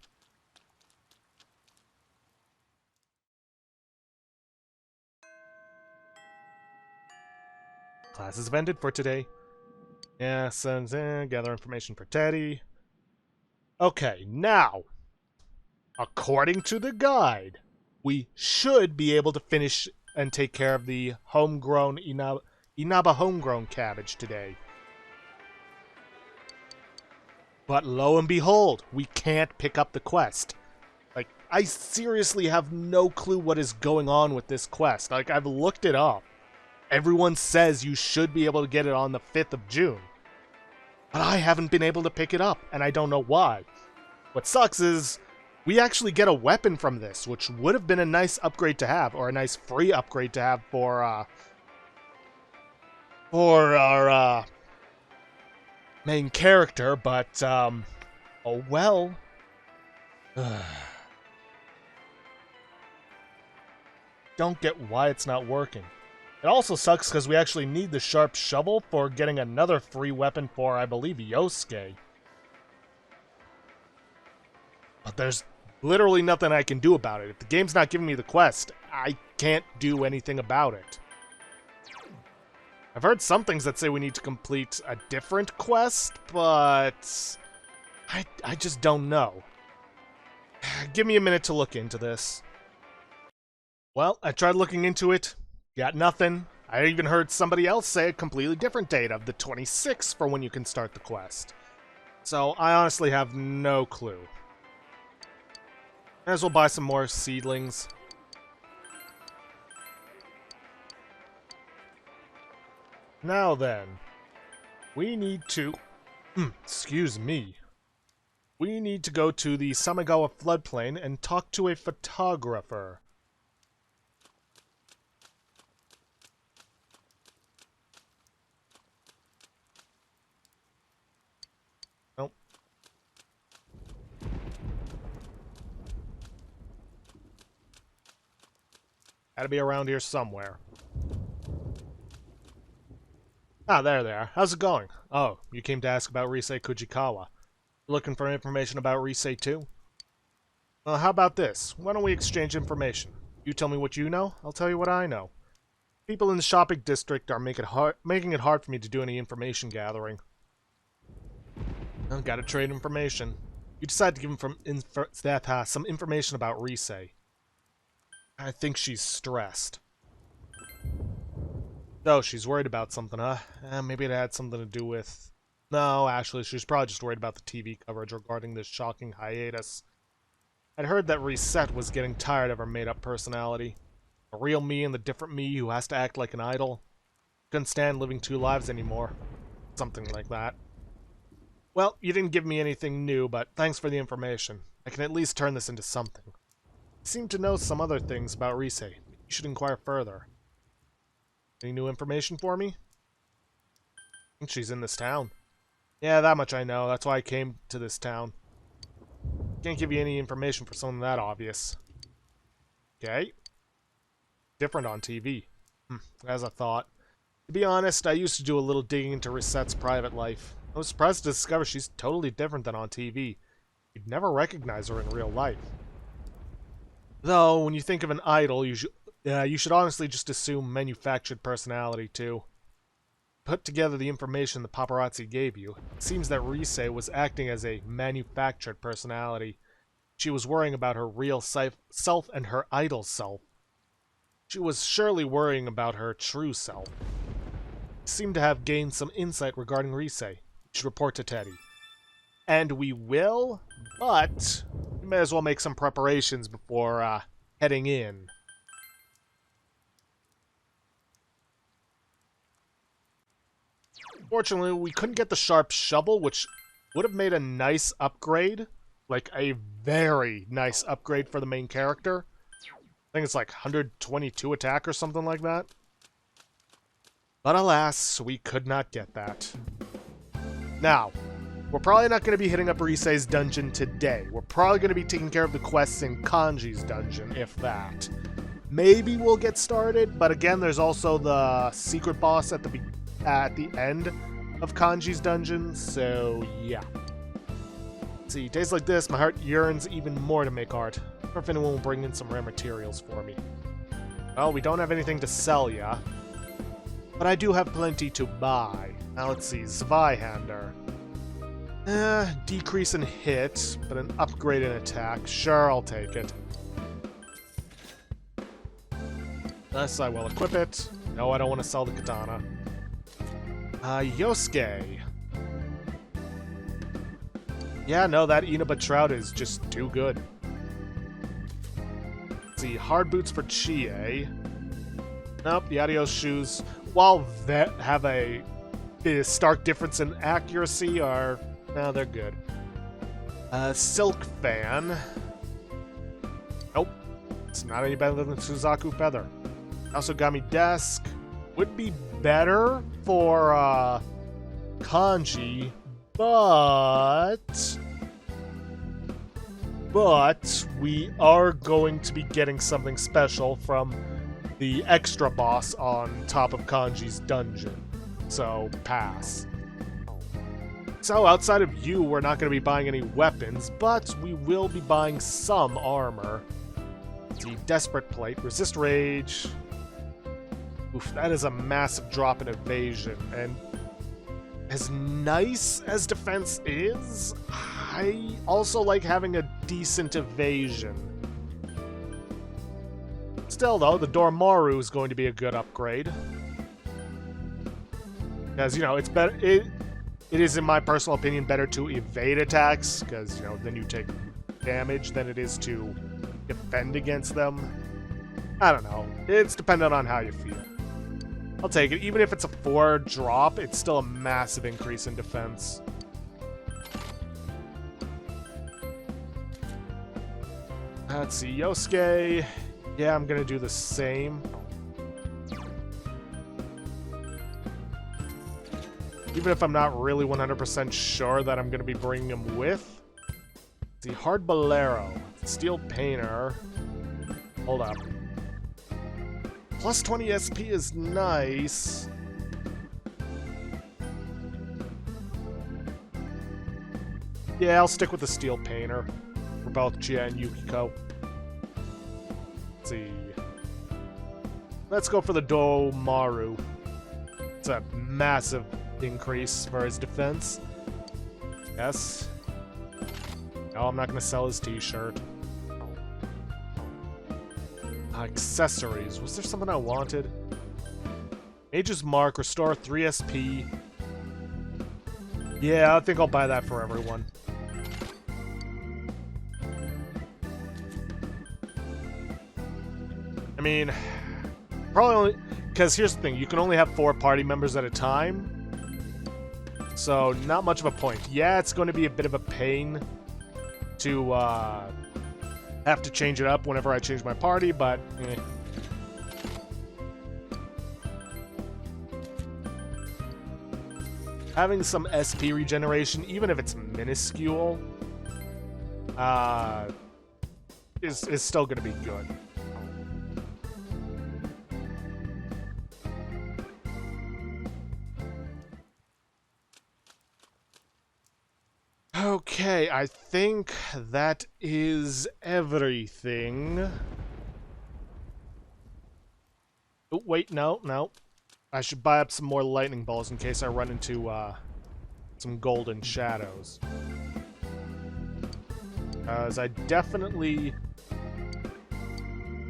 Classes have ended for today. Yes, and gather information for Teddy. Okay, now, according to the guide, we should be able to finish and take care of the homegrown Inaba homegrown cabbage today. But lo and behold, we can't pick up the quest. Like, I seriously have no clue what is going on with this quest. Like, I've looked it up. Everyone says you should be able to get it on the 5th of June. But I haven't been able to pick it up, and I don't know why. What sucks is, we actually get a weapon from this, which would have been a nice upgrade to have, or a nice free upgrade to have for our main character, but, oh well. Don't get why it's not working. It also sucks because we actually need the sharp shovel for getting another free weapon for, I believe, Yosuke. But there's literally nothing I can do about it. If the game's not giving me the quest, I can't do anything about it. I've heard some things that say we need to complete a different quest, but I just don't know. Give me a minute to look into this. Well, I tried looking into it. Got nothing. I even heard somebody else say a completely different date of the 26th for when you can start the quest. So I honestly have no clue. Might as well buy some more seedlings. Now then, we need to... excuse me. We need to go to the Samigawa floodplain and talk to a photographer. Nope. Gotta be around here somewhere. Ah, there they are. How's it going? Oh, you came to ask about Risei Kujikawa. Looking for information about Risei too? Well, how about this? Why don't we exchange information? You tell me what you know, I'll tell you what I know. People in the shopping district are making it hard for me to do any information gathering. I've got to trade information. You decide to give him some information about Risei. I think she's stressed. Oh, she's worried about something, huh? Maybe it had something to do with... No, actually, she's probably just worried about the TV coverage regarding this shocking hiatus. I'd heard that Reset was getting tired of her made-up personality. The real me and the different me who has to act like an idol. Couldn't stand living two lives anymore. Something like that. Well, you didn't give me anything new, but thanks for the information. I can at least turn this into something. You seem to know some other things about Risei. You should inquire further. Any new information for me? I think she's in this town. Yeah, that much I know. That's why I came to this town. Can't give you any information for something that obvious. Okay. Different on TV. As I thought. To be honest, I used to do a little digging into Reset's private life. I was surprised to discover she's totally different than on TV. You'd never recognize her in real life. Though, when you think of an idol, you should honestly just assume manufactured personality, too. Put together the information the paparazzi gave you, it seems that Risei was acting as a manufactured personality. She was worrying about her real self and her idol self. She was surely worrying about her true self. You seem to have gained some insight regarding Risei. You should report to Teddy. And we will, but we may as well make some preparations before heading in. Fortunately, we couldn't get the sharp shovel, which would have made a nice upgrade. Like, a very nice upgrade for the main character. I think it's like 122 attack or something like that. But alas, we could not get that. Now, we're probably not going to be hitting up Risei's dungeon today. We're probably going to be taking care of the quests in Kanji's dungeon, if that. Maybe we'll get started, but again, there's also the secret boss at the end of Kanji's dungeon, so yeah. Let's see, days like this, my heart yearns even more to make art. I wonder if anyone will bring in some rare materials for me. Well, we don't have anything to sell ya, but I do have plenty to buy. Now let's see, Zweihander. Decrease in hit, but an upgrade in attack. Sure, I'll take it. Thus, I will equip it. No, I don't want to sell the katana. Yosuke. Yeah, no, that Inaba Trout is just too good. Let's see, hard boots for Chie. Nope, the Adios shoes, while that have a stark difference in accuracy, are... no, they're good. Silk fan. Nope. It's not any better than Suzaku Feather. Asogami Desk. Would be better for, Kanji, but we are going to be getting something special from the extra boss on top of Kanji's dungeon. So, pass. So, outside of you, we're not going to be buying any weapons, but we will be buying some armor. The Desperate Plate, Resist Rage. Oof, that is a massive drop in evasion, and as nice as defense is, I also like having a decent evasion. Still, though, the Dormaru is going to be a good upgrade. Because, you know, it's better... It is, in my personal opinion, better to evade attacks, because, you know, then you take damage than it is to defend against them. I don't know. It's dependent on how you feel. I'll take it. Even if it's a 4 drop, it's still a massive increase in defense. Let's see, Yosuke. Yeah, I'm gonna do the same. Even if I'm not really 100% sure that I'm gonna be bringing him with. Let's see, Hard Bolero. Steel Painter. Hold up. Plus 20 SP is nice. Yeah, I'll stick with the Steel Painter for both Chia and Yukiko. Let's see. Let's go for the Domaru. It's a massive increase for his defense. Yes. No, I'm not going to sell his t-shirt. Accessories. Was there something I wanted? Mage's Mark, restore 3 SP. Yeah, I think I'll buy that for everyone. I mean, probably only... because here's the thing, you can only have 4 party members at a time. So, not much of a point. Yeah, it's going to be a bit of a pain to, have to change it up whenever I change my party, but eh. Having some SP regeneration, even if it's minuscule, is still going to be good. Okay, I think that is everything. Oh, wait, no. I should buy up some more lightning balls in case I run into, some golden shadows. As I definitely...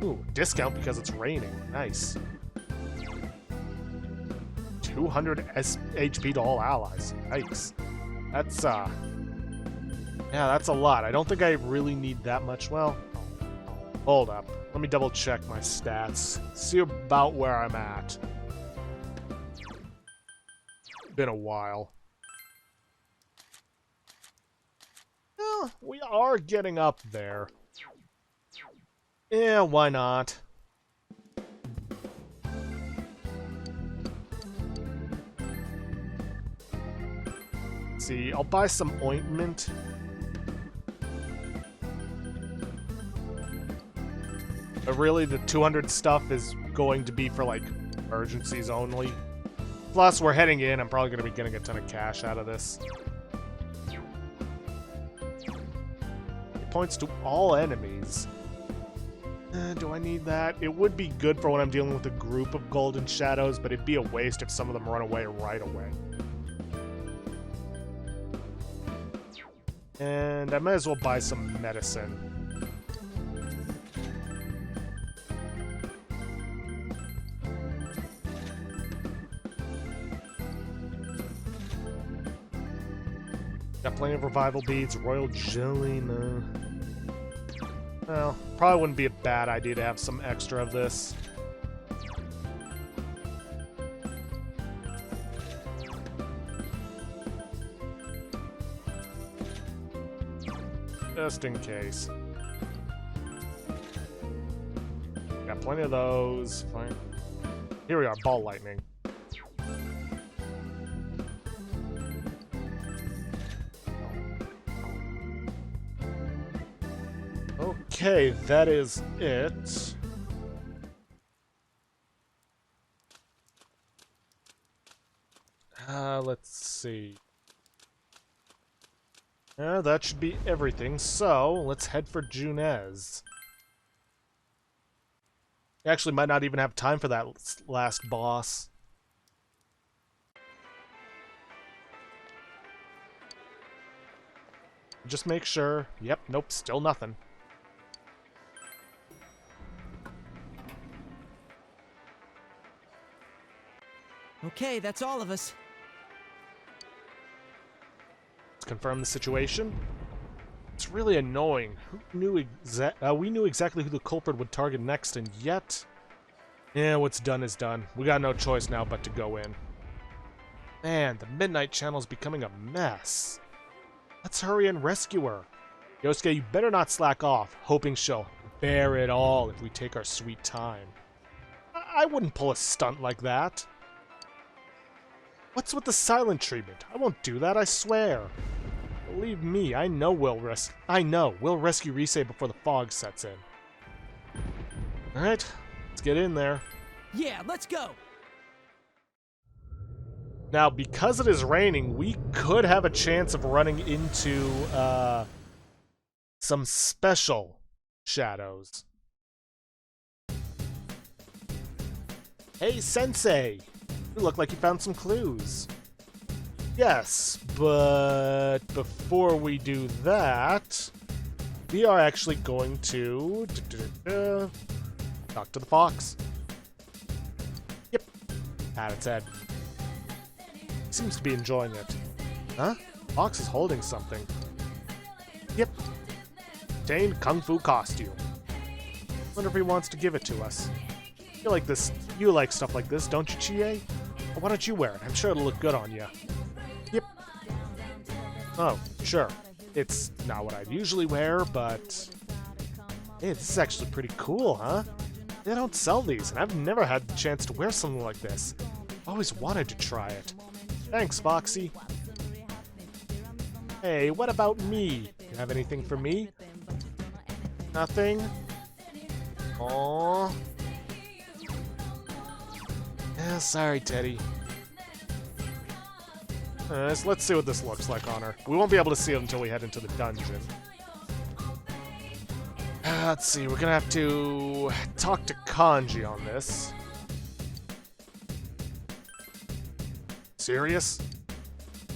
Ooh, discount because it's raining. Nice. 200 HP to all allies. Yikes. That's, yeah, that's a lot. I don't think I really need that much. Well, hold up. Let me double check my stats. See about where I'm at. Been a while. Well, we are getting up there. Yeah, why not? Let's see, I'll buy some ointment. But really, the 200 stuff is going to be for, like, emergencies only. Plus, we're heading in. I'm probably going to be getting a ton of cash out of this. It points to all enemies. Do I need that? It would be good for when I'm dealing with a group of golden shadows, but it'd be a waste if some of them run away right away. And I might as well buy some medicine. Got plenty of revival beads, royal jelly, no. Well, probably wouldn't be a bad idea to have some extra of this. Just in case. Got plenty of those. Fine. Here we are, ball lightning. Okay, that is it. Let's see. That should be everything. So, let's head for Junez. Actually, might not even have time for that last boss. Just make sure. Yep, nope, still nothing. Okay, that's all of us. Let's confirm the situation. It's really annoying. We knew exactly who the culprit would target next, and yet... Yeah, what's done is done. We got no choice now but to go in. Man, the Midnight Channel's becoming a mess. Let's hurry and rescue her. Yosuke, you better not slack off, hoping she'll bear it all if we take our sweet time. I wouldn't pull a stunt like that. What's with the silent treatment? I won't do that, I swear. Believe me, I know we'll rescue Rise before the fog sets in. Alright, let's get in there. Yeah, let's go! Now, because it is raining, we could have a chance of running into, some special shadows. Hey, Sensei! You look like you found some clues. Yes, but before we do that, we are actually going to talk to the fox. Yep, pat its head. Seems to be enjoying it. Huh? Fox is holding something. Yep. Obtained Kung Fu costume. Wonder if he wants to give it to us. You like this? You like stuff like this, don't you, Chie? Well, why don't you wear it? I'm sure it'll look good on you. Yep. Oh, sure. It's not what I'd usually wear, but... Hey, this is actually pretty cool, huh? They don't sell these, and I've never had the chance to wear something like this. Always wanted to try it. Thanks, Foxy. Hey, what about me? You have anything for me? Nothing? Aww. Yeah, sorry, Teddy. Let's see what this looks like on her. We won't be able to see it until we head into the dungeon. Let's see, we're gonna have to talk to Kanji on this. Serious?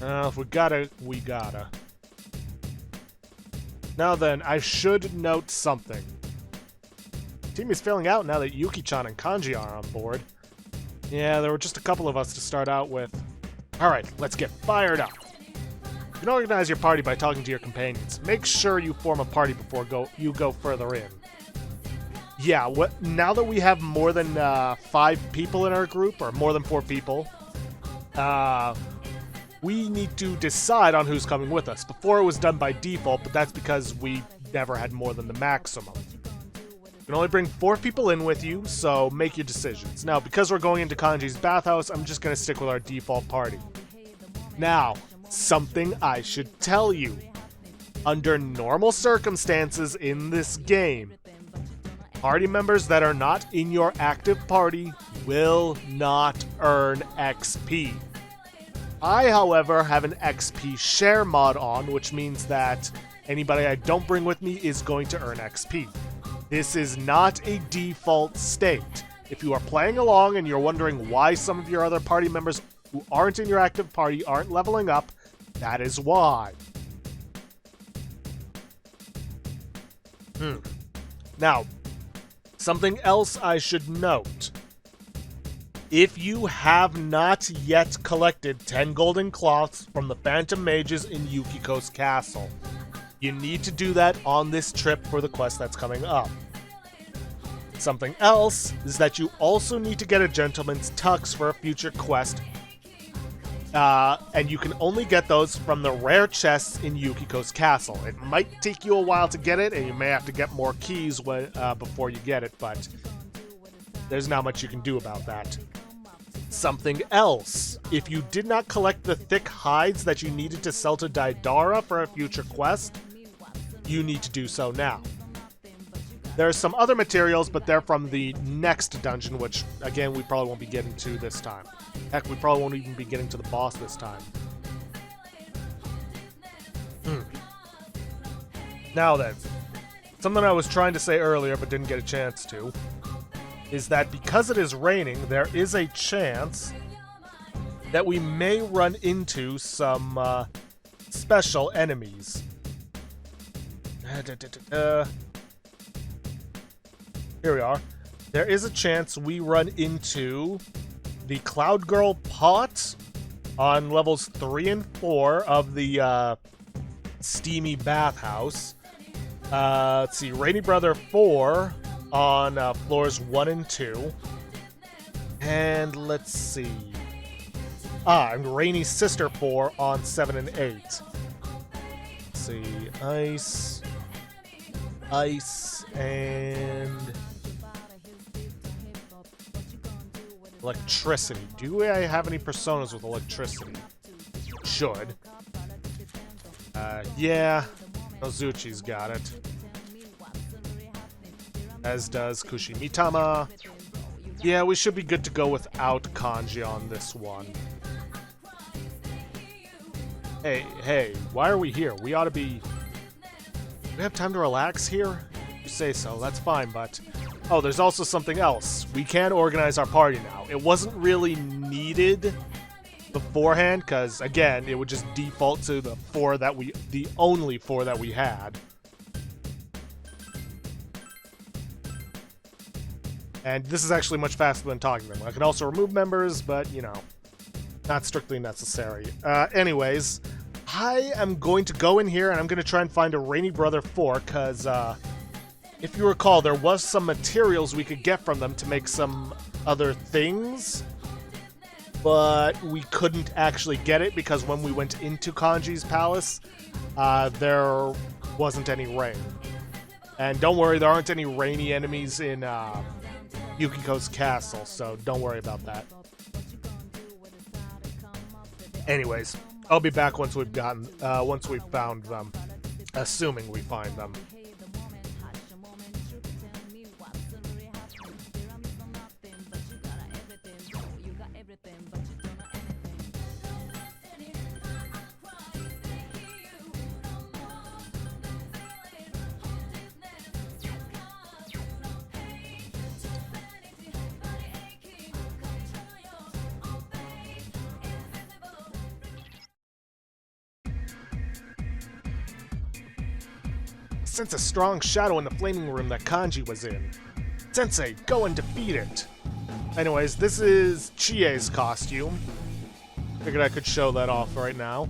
If we gotta, we gotta. Now then, I should note something. Team is filling out now that Yuki-chan and Kanji are on board. Yeah, there were just a couple of us to start out with. Alright, let's get fired up. You can organize your party by talking to your companions. Make sure you form a party before you go further in. Yeah, now that we have more than 5 people in our group, or more than 4 people, we need to decide on who's coming with us. Before it was done by default, but that's because we never had more than the maximum. can only bring 4 people in with you, so make your decisions. Now, because we're going into Kanji's bathhouse, I'm just going to stick with our default party. Now, something I should tell you. Under normal circumstances in this game, party members that are not in your active party will not earn XP. I, however, have an XP share mod on, which means that anybody I don't bring with me is going to earn XP. This is not a default state. If you are playing along and you're wondering why some of your other party members who aren't in your active party aren't leveling up, that is why. Now, something else I should note. If you have not yet collected 10 golden cloths from the Phantom Mages in Yukiko's castle, you need to do that on this trip for the quest that's coming up. Something else is that you also need to get a Gentleman's Tux for a future quest, and you can only get those from the rare chests in Yukiko's castle. It might take you a while to get it, and you may have to get more keys before you get it, but there's not much you can do about that. Something else. If you did not collect the thick hides that you needed to sell to Daidara for a future quest, you need to do so now. There's some other materials, but they're from the next dungeon, which, again, we probably won't be getting to this time. Heck, we probably won't even be getting to the boss this time. Now then, something I was trying to say earlier but didn't get a chance to, is that because it is raining, there is a chance that we may run into some special enemies. Here we are. There is a chance we run into the Cloud Girl pot on levels 3 and 4 of the Steamy Bathhouse. Let's see, Rainy Brother 4 on floors 1 and 2. And let's see. And Rainy Sister 4 on 7 and 8. Let's see, Ice, and Electricity. Do I have any personas with electricity? Should. Yeah. Nozuchi's got it. As does Kushimitama. Yeah, we should be good to go without kanji on this one. Hey, why are we here? We ought to be... Do we have time to relax here? You say so, that's fine, but... Oh, there's also something else. We can organize our party now. It wasn't really needed beforehand, because, again, it would just default to the only four that we had. And this is actually much faster than talking to them. I can also remove members, but, you know, not strictly necessary. Anyways, I am going to go in here and I'm going to try and find a Rainy Brother 4, because, if you recall, there was some materials we could get from them to make some other things, but we couldn't actually get it because when we went into Kanji's palace, there wasn't any rain. And don't worry, there aren't any rainy enemies in Yukiko's castle, so don't worry about that. Anyways, I'll be back once we've found them, assuming we find them. Sense a strong shadow in the flaming room that Kanji was in. Sensei, go and defeat it! Anyways, this is Chie's costume. Figured I could show that off right now.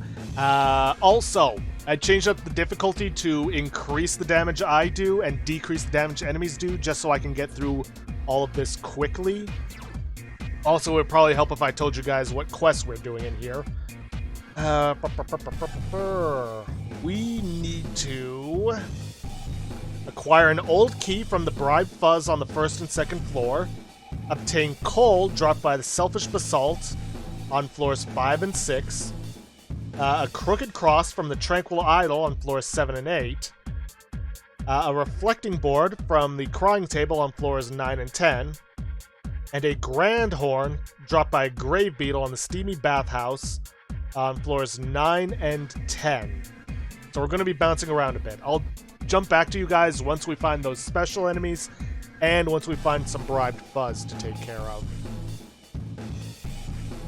Also, I changed up the difficulty to increase the damage I do and decrease the damage enemies do, just so I can get through all of this quickly. Also, it would probably help if I told you guys what quests we're doing in here. We need to Acquire an old key from the bribed fuzz on the first and second floor. Obtain coal dropped by the selfish basalt on floors 5 and 6. A crooked cross from the tranquil idol on floors 7 and 8. A reflecting board from the crying table on floors 9 and 10. And a grand horn dropped by a grave beetle on the steamy bathhouse on floors 9 and 10. So we're going to be bouncing around a bit. I'll jump back to you guys once we find those special enemies and once we find some bribed fuzz to take care of.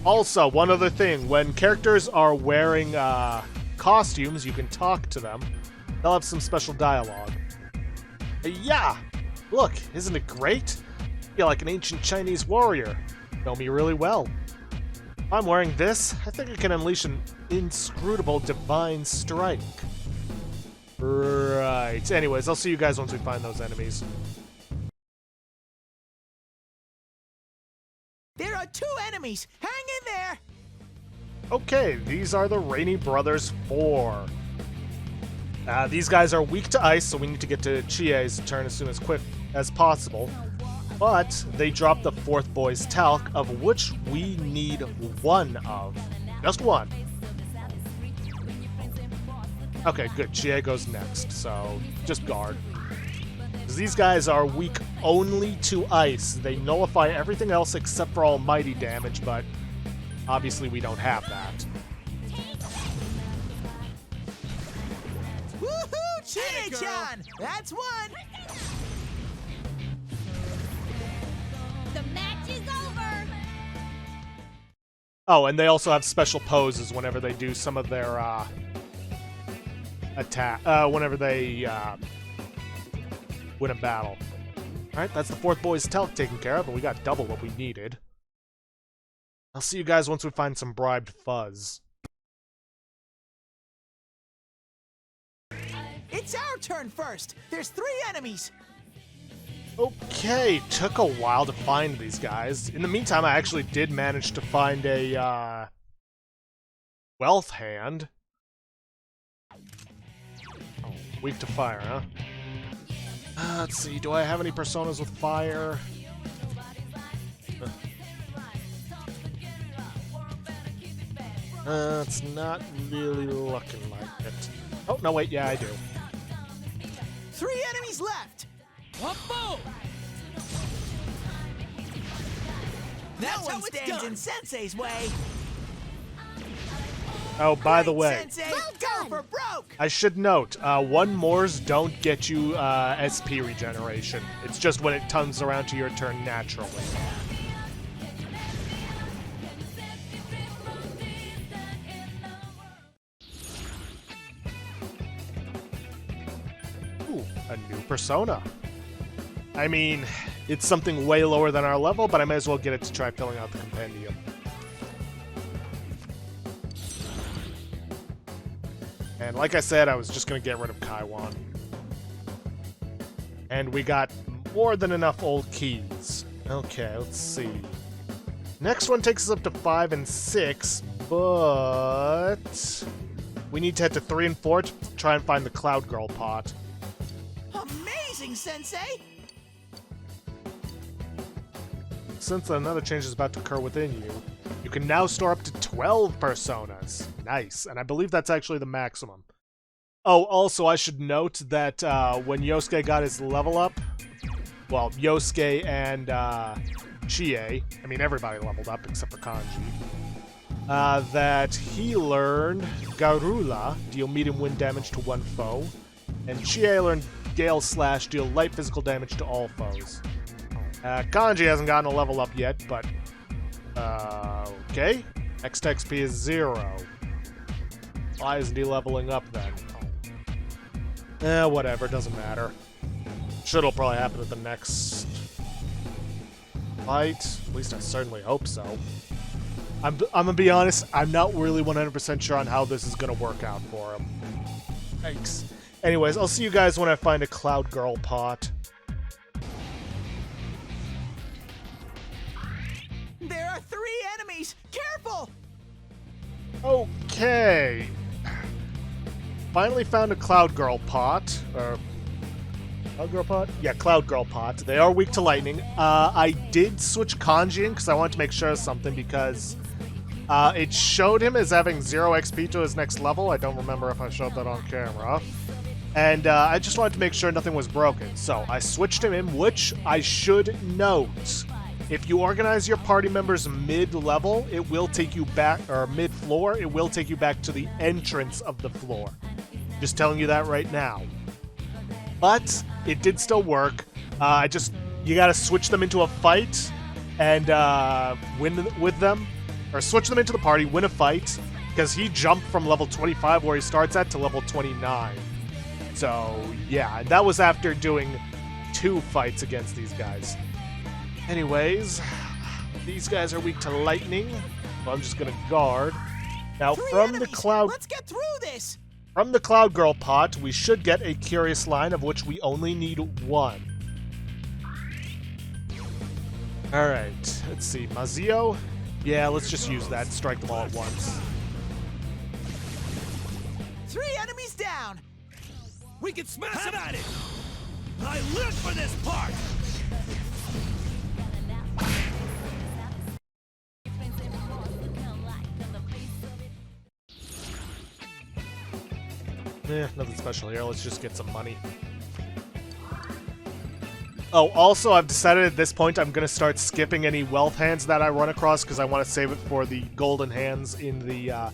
Also, one other thing. When characters are wearing costumes, you can talk to them. They'll have some special dialogue. Yeah! Look, isn't it great? I feel like an ancient Chinese warrior. You know me really well. If I'm wearing this, I think I can unleash an inscrutable divine strike. Right. Anyways, I'll see you guys once we find those enemies. There are 2 enemies! Hang in there! Okay, these are the Rainy Brothers 4. These guys are weak to ice, so we need to get to Chie's turn as soon as quick as possible. But they drop the 4th Boy's Talc, of which we need 1 of. Just 1. Okay, good. Chie goes next, so just guard. Because these guys are weak only to ice. They nullify everything else except for almighty damage, but obviously we don't have that. Woohoo! Chie-chan! That's 1! The match is over! Oh, and they also have special poses whenever they do some of their attack. Whenever they win a battle. Alright, that's the 4th Boy's Talc taken care of, and we got double what we needed. I'll see you guys once we find some bribed fuzz. It's our turn first! There's 3 enemies! Okay, took a while to find these guys. In the meantime, I actually did manage to find a, wealth hand. Oh, weak to fire, huh? Let's see, do I have any personas with fire? It's not really looking like it. Oh, no, wait, yeah, I do. 3 enemies left! That one stands in Sensei's way! Oh, by the way, Sensei, Well go done. for broke! I should note, 1 Mors don't get you SP regeneration. It's just when it turns around to your turn naturally. Ooh, a new persona. I mean, it's something way lower than our level, but I may as well get it to try filling out the compendium. And like I said, I was just going to get rid of Kaiwan. And we got more than enough old keys. Okay, let's see. Next one takes us up to 5 and 6, but we need to head to 3 and 4 to try and find the Cloud Girl pot. Amazing, Sensei! Since another change is about to occur within you, you can now store up to 12 personas. Nice, and I believe that's actually the maximum. Oh, also, I should note that when Yosuke got his level up, well, Yosuke and Chie, I mean everybody leveled up except for Kanji, that he learned Garula, deal medium wind damage to 1 foe, and Chie learned Gale Slash, deal light physical damage to all foes. Kanji hasn't gotten a level up yet, but okay. Next XP is 0. Why isn't he leveling up then? Whatever, doesn't matter. Sure, it'll probably happen at the next fight. At least I certainly hope so. I'm gonna be honest, I'm not really 100% sure on how this is gonna work out for him. Thanks. Anyways, I'll see you guys when I find a Cloud Girl pot. There are 3 enemies! Careful! Okay. Finally found a Cloud Girl pot, or Cloud Girl Pot? Yeah, Cloud Girl Pot. They are weak to lightning. I did switch Kanji in because I wanted to make sure of something because it showed him as having 0 XP to his next level. I don't remember if I showed that on camera. And I just wanted to make sure nothing was broken. So I switched him in, which I should note. If you organize your party members mid-level, it will take you back, or mid-floor, it will take you back to the entrance of the floor. Just telling you that right now. But it did still work. You gotta switch them into a fight and win with them. Or switch them into the party, win a fight, because he jumped from level 25 where he starts at to level 29. So, yeah, that was after doing 2 fights against these guys. Anyways, these guys are weak to lightning, so I'm just gonna guard. Now, from the cloud... Let's get through this! From the Cloud Girl pot, we should get a Curious Line, of which we only need 1. Alright, let's see. Mazio? Yeah, let's just use that. Strike them all at once. 3 enemies down! We can smash it at it! I live for this part! Nothing special here. Let's just get some money. Oh, also, I've decided at this point I'm going to start skipping any wealth hands that I run across because I want to save it for the golden hands in the...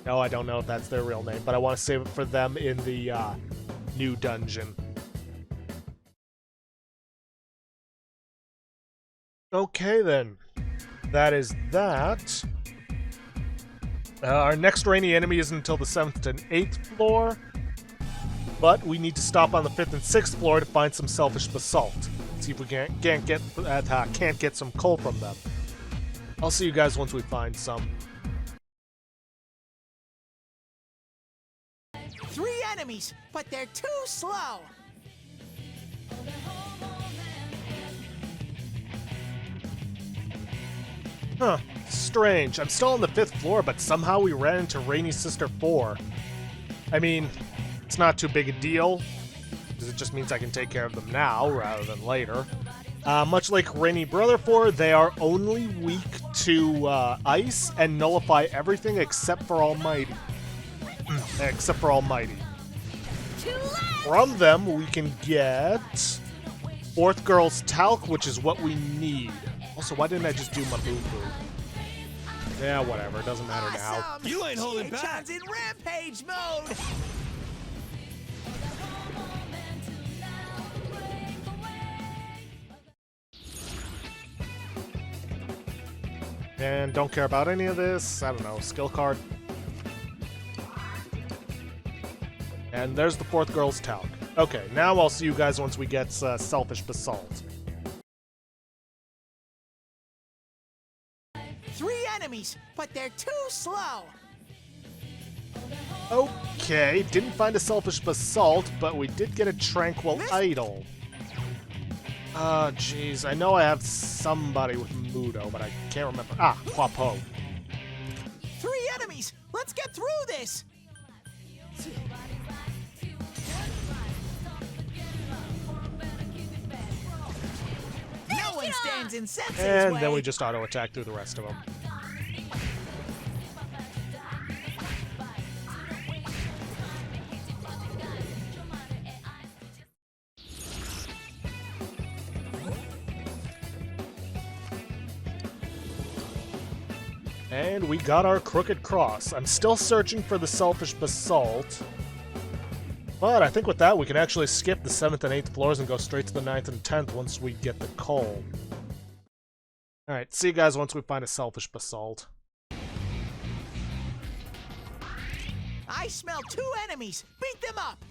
no, I don't know if that's their real name, but I want to save it for them in the new dungeon. Okay, then. That is that. Our next rainy enemy isn't until the 7th and 8th floor. But we need to stop on the 5th and 6th floor to find some selfish basalt. See if we can't get some coal from them. I'll see you guys once we find some. 3 enemies, but they're too slow. Huh. Strange. I'm still on the 5th floor, but somehow we ran into Rainy Sister 4. I mean, it's not too big a deal, because it just means I can take care of them now rather than later. Much like Rainy Brother 4, they are only weak to ice and nullify everything except for Almighty. Except for Almighty. From them, we can get 4th Girl's Talc, which is what we need. Also, why didn't I just do my boo-boo? Yeah, whatever. It doesn't matter now. You ain't holding back. Chion's in rampage mode. And don't care about any of this. I don't know. Skill card. And there's the 4th Girl's Talc. Okay, now I'll see you guys once we get Selfish Basalt. 3 enemies, but they're too slow. Okay, didn't find a Selfish Basalt, but we did get a Tranquil Idol. Jeez, I know I have somebody with Mudo, but I can't remember. Ah, Quapo. 3 enemies! Let's get through this! No one stands in Sensei's And way. then we just auto-attack through the rest of them. And we got our Crooked Cross. I'm still searching for the Selfish Basalt. But I think with that, we can actually skip the 7th and 8th floors and go straight to the 9th and 10th once we get the coal. Alright, see you guys once we find a Selfish Basalt. I smell 2 enemies! Beat them up!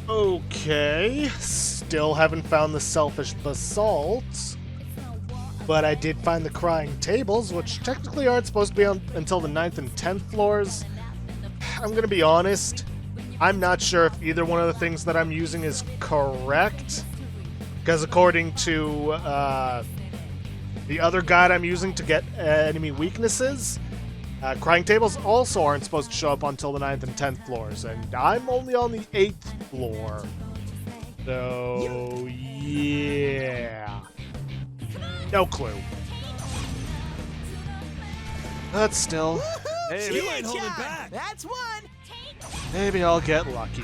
Okay, still haven't found the Selfish Basalt. But I did find the Crying Tables, which technically aren't supposed to be on until the 9th and 10th floors. I'm gonna be honest, I'm not sure if either one of the things that I'm using is correct. Because according to the other guide I'm using to get enemy weaknesses, Crying tables also aren't supposed to show up until the 9th and 10th floors, and I'm only on the 8th floor. So, yeah. No clue. But still, maybe, You ain't holding back. That's one. maybe I'll get lucky.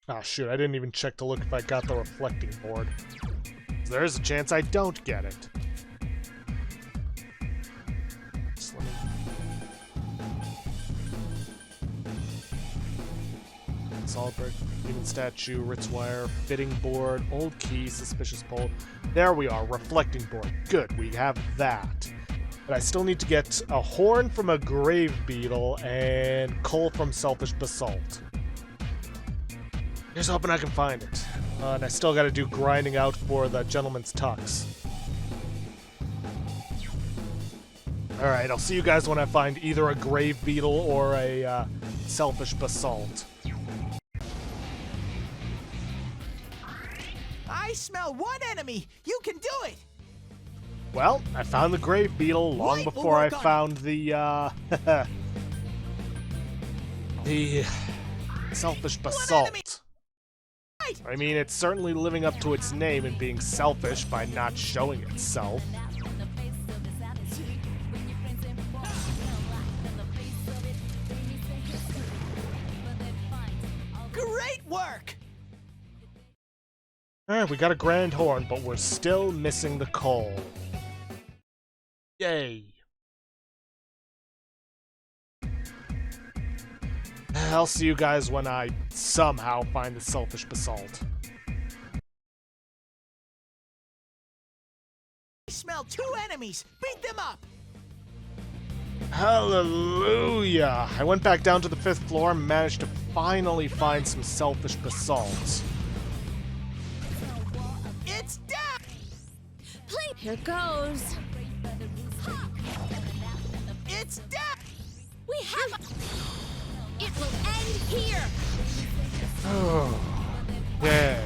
Ah, shoot, I didn't even check to look if I got the reflecting board. There's a chance I don't get it. Just let me... Solid brick, human statue, Ritz wire, fitting board, old key, suspicious pole. There we are, reflecting board. Good, we have that. But I still need to get a horn from a grave beetle and coal from selfish basalt. Here's hoping I can find it. And I still gotta do grinding out for the gentleman's tux. Alright, I'll see you guys when I find either a grave beetle or a selfish basalt. I smell one enemy. You can do it. Well, I found the grave beetle long Right, before I we'll work on found the, the selfish basalt. I mean, it's certainly living up to its name and being selfish by not showing itself. Great work. Alright, we got a grand horn, but we're still missing the coal. Yay. I'll see you guys when I somehow find the selfish basalt. I smell two enemies. Beat them up. Hallelujah! I went back down to the 5th floor and managed to finally find some selfish basalt. It's down. Play. Here goes. It's down. We have. It will end here. Oh, yay.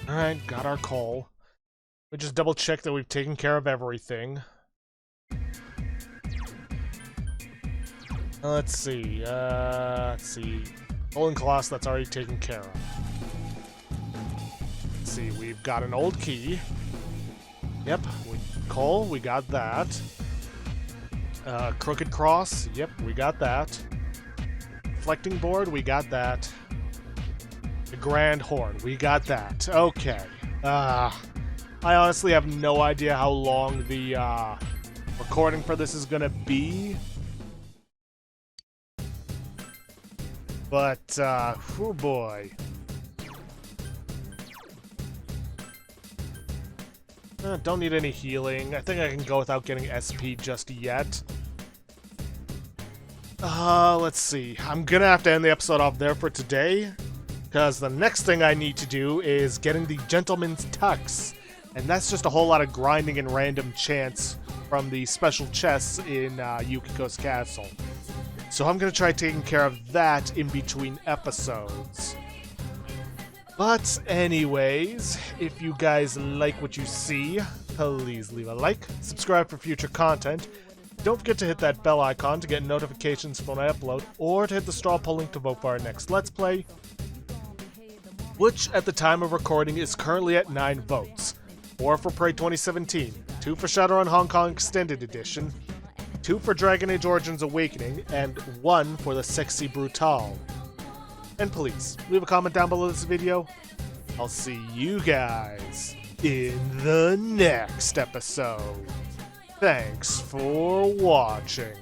Alright, got our coal. We just double check that we've taken care of everything. Let's see. Golden Colossus, that's already taken care of. Let's see, we've got an old key. Yep, coal, we got that. Crooked cross, yep, we got that. Reflecting board, we got that. The grand horn, we got that. Okay. I honestly have no idea how long the recording for this is gonna be. But, oh boy. Don't need any healing. I think I can go without getting SP just yet. Let's see. I'm gonna have to end the episode off there for today, because the next thing I need to do is getting the Gentleman's Tux. And that's just a whole lot of grinding and random chance from the special chests in Yukiko's castle. So I'm gonna try taking care of that in between episodes. But anyways, if you guys like what you see, please leave a like, subscribe for future content. Don't forget to hit that bell icon to get notifications when I upload, or to hit the straw poll link to vote for our next Let's Play, which at the time of recording is currently at 9 votes. 4 for Prey 2017, 2 for Shadowrun Hong Kong Extended Edition, 2 for Dragon Age Origins Awakening, and 1 for the Sexy Brutal. And please, leave a comment down below this video. I'll see you guys in the next episode. Thanks for watching.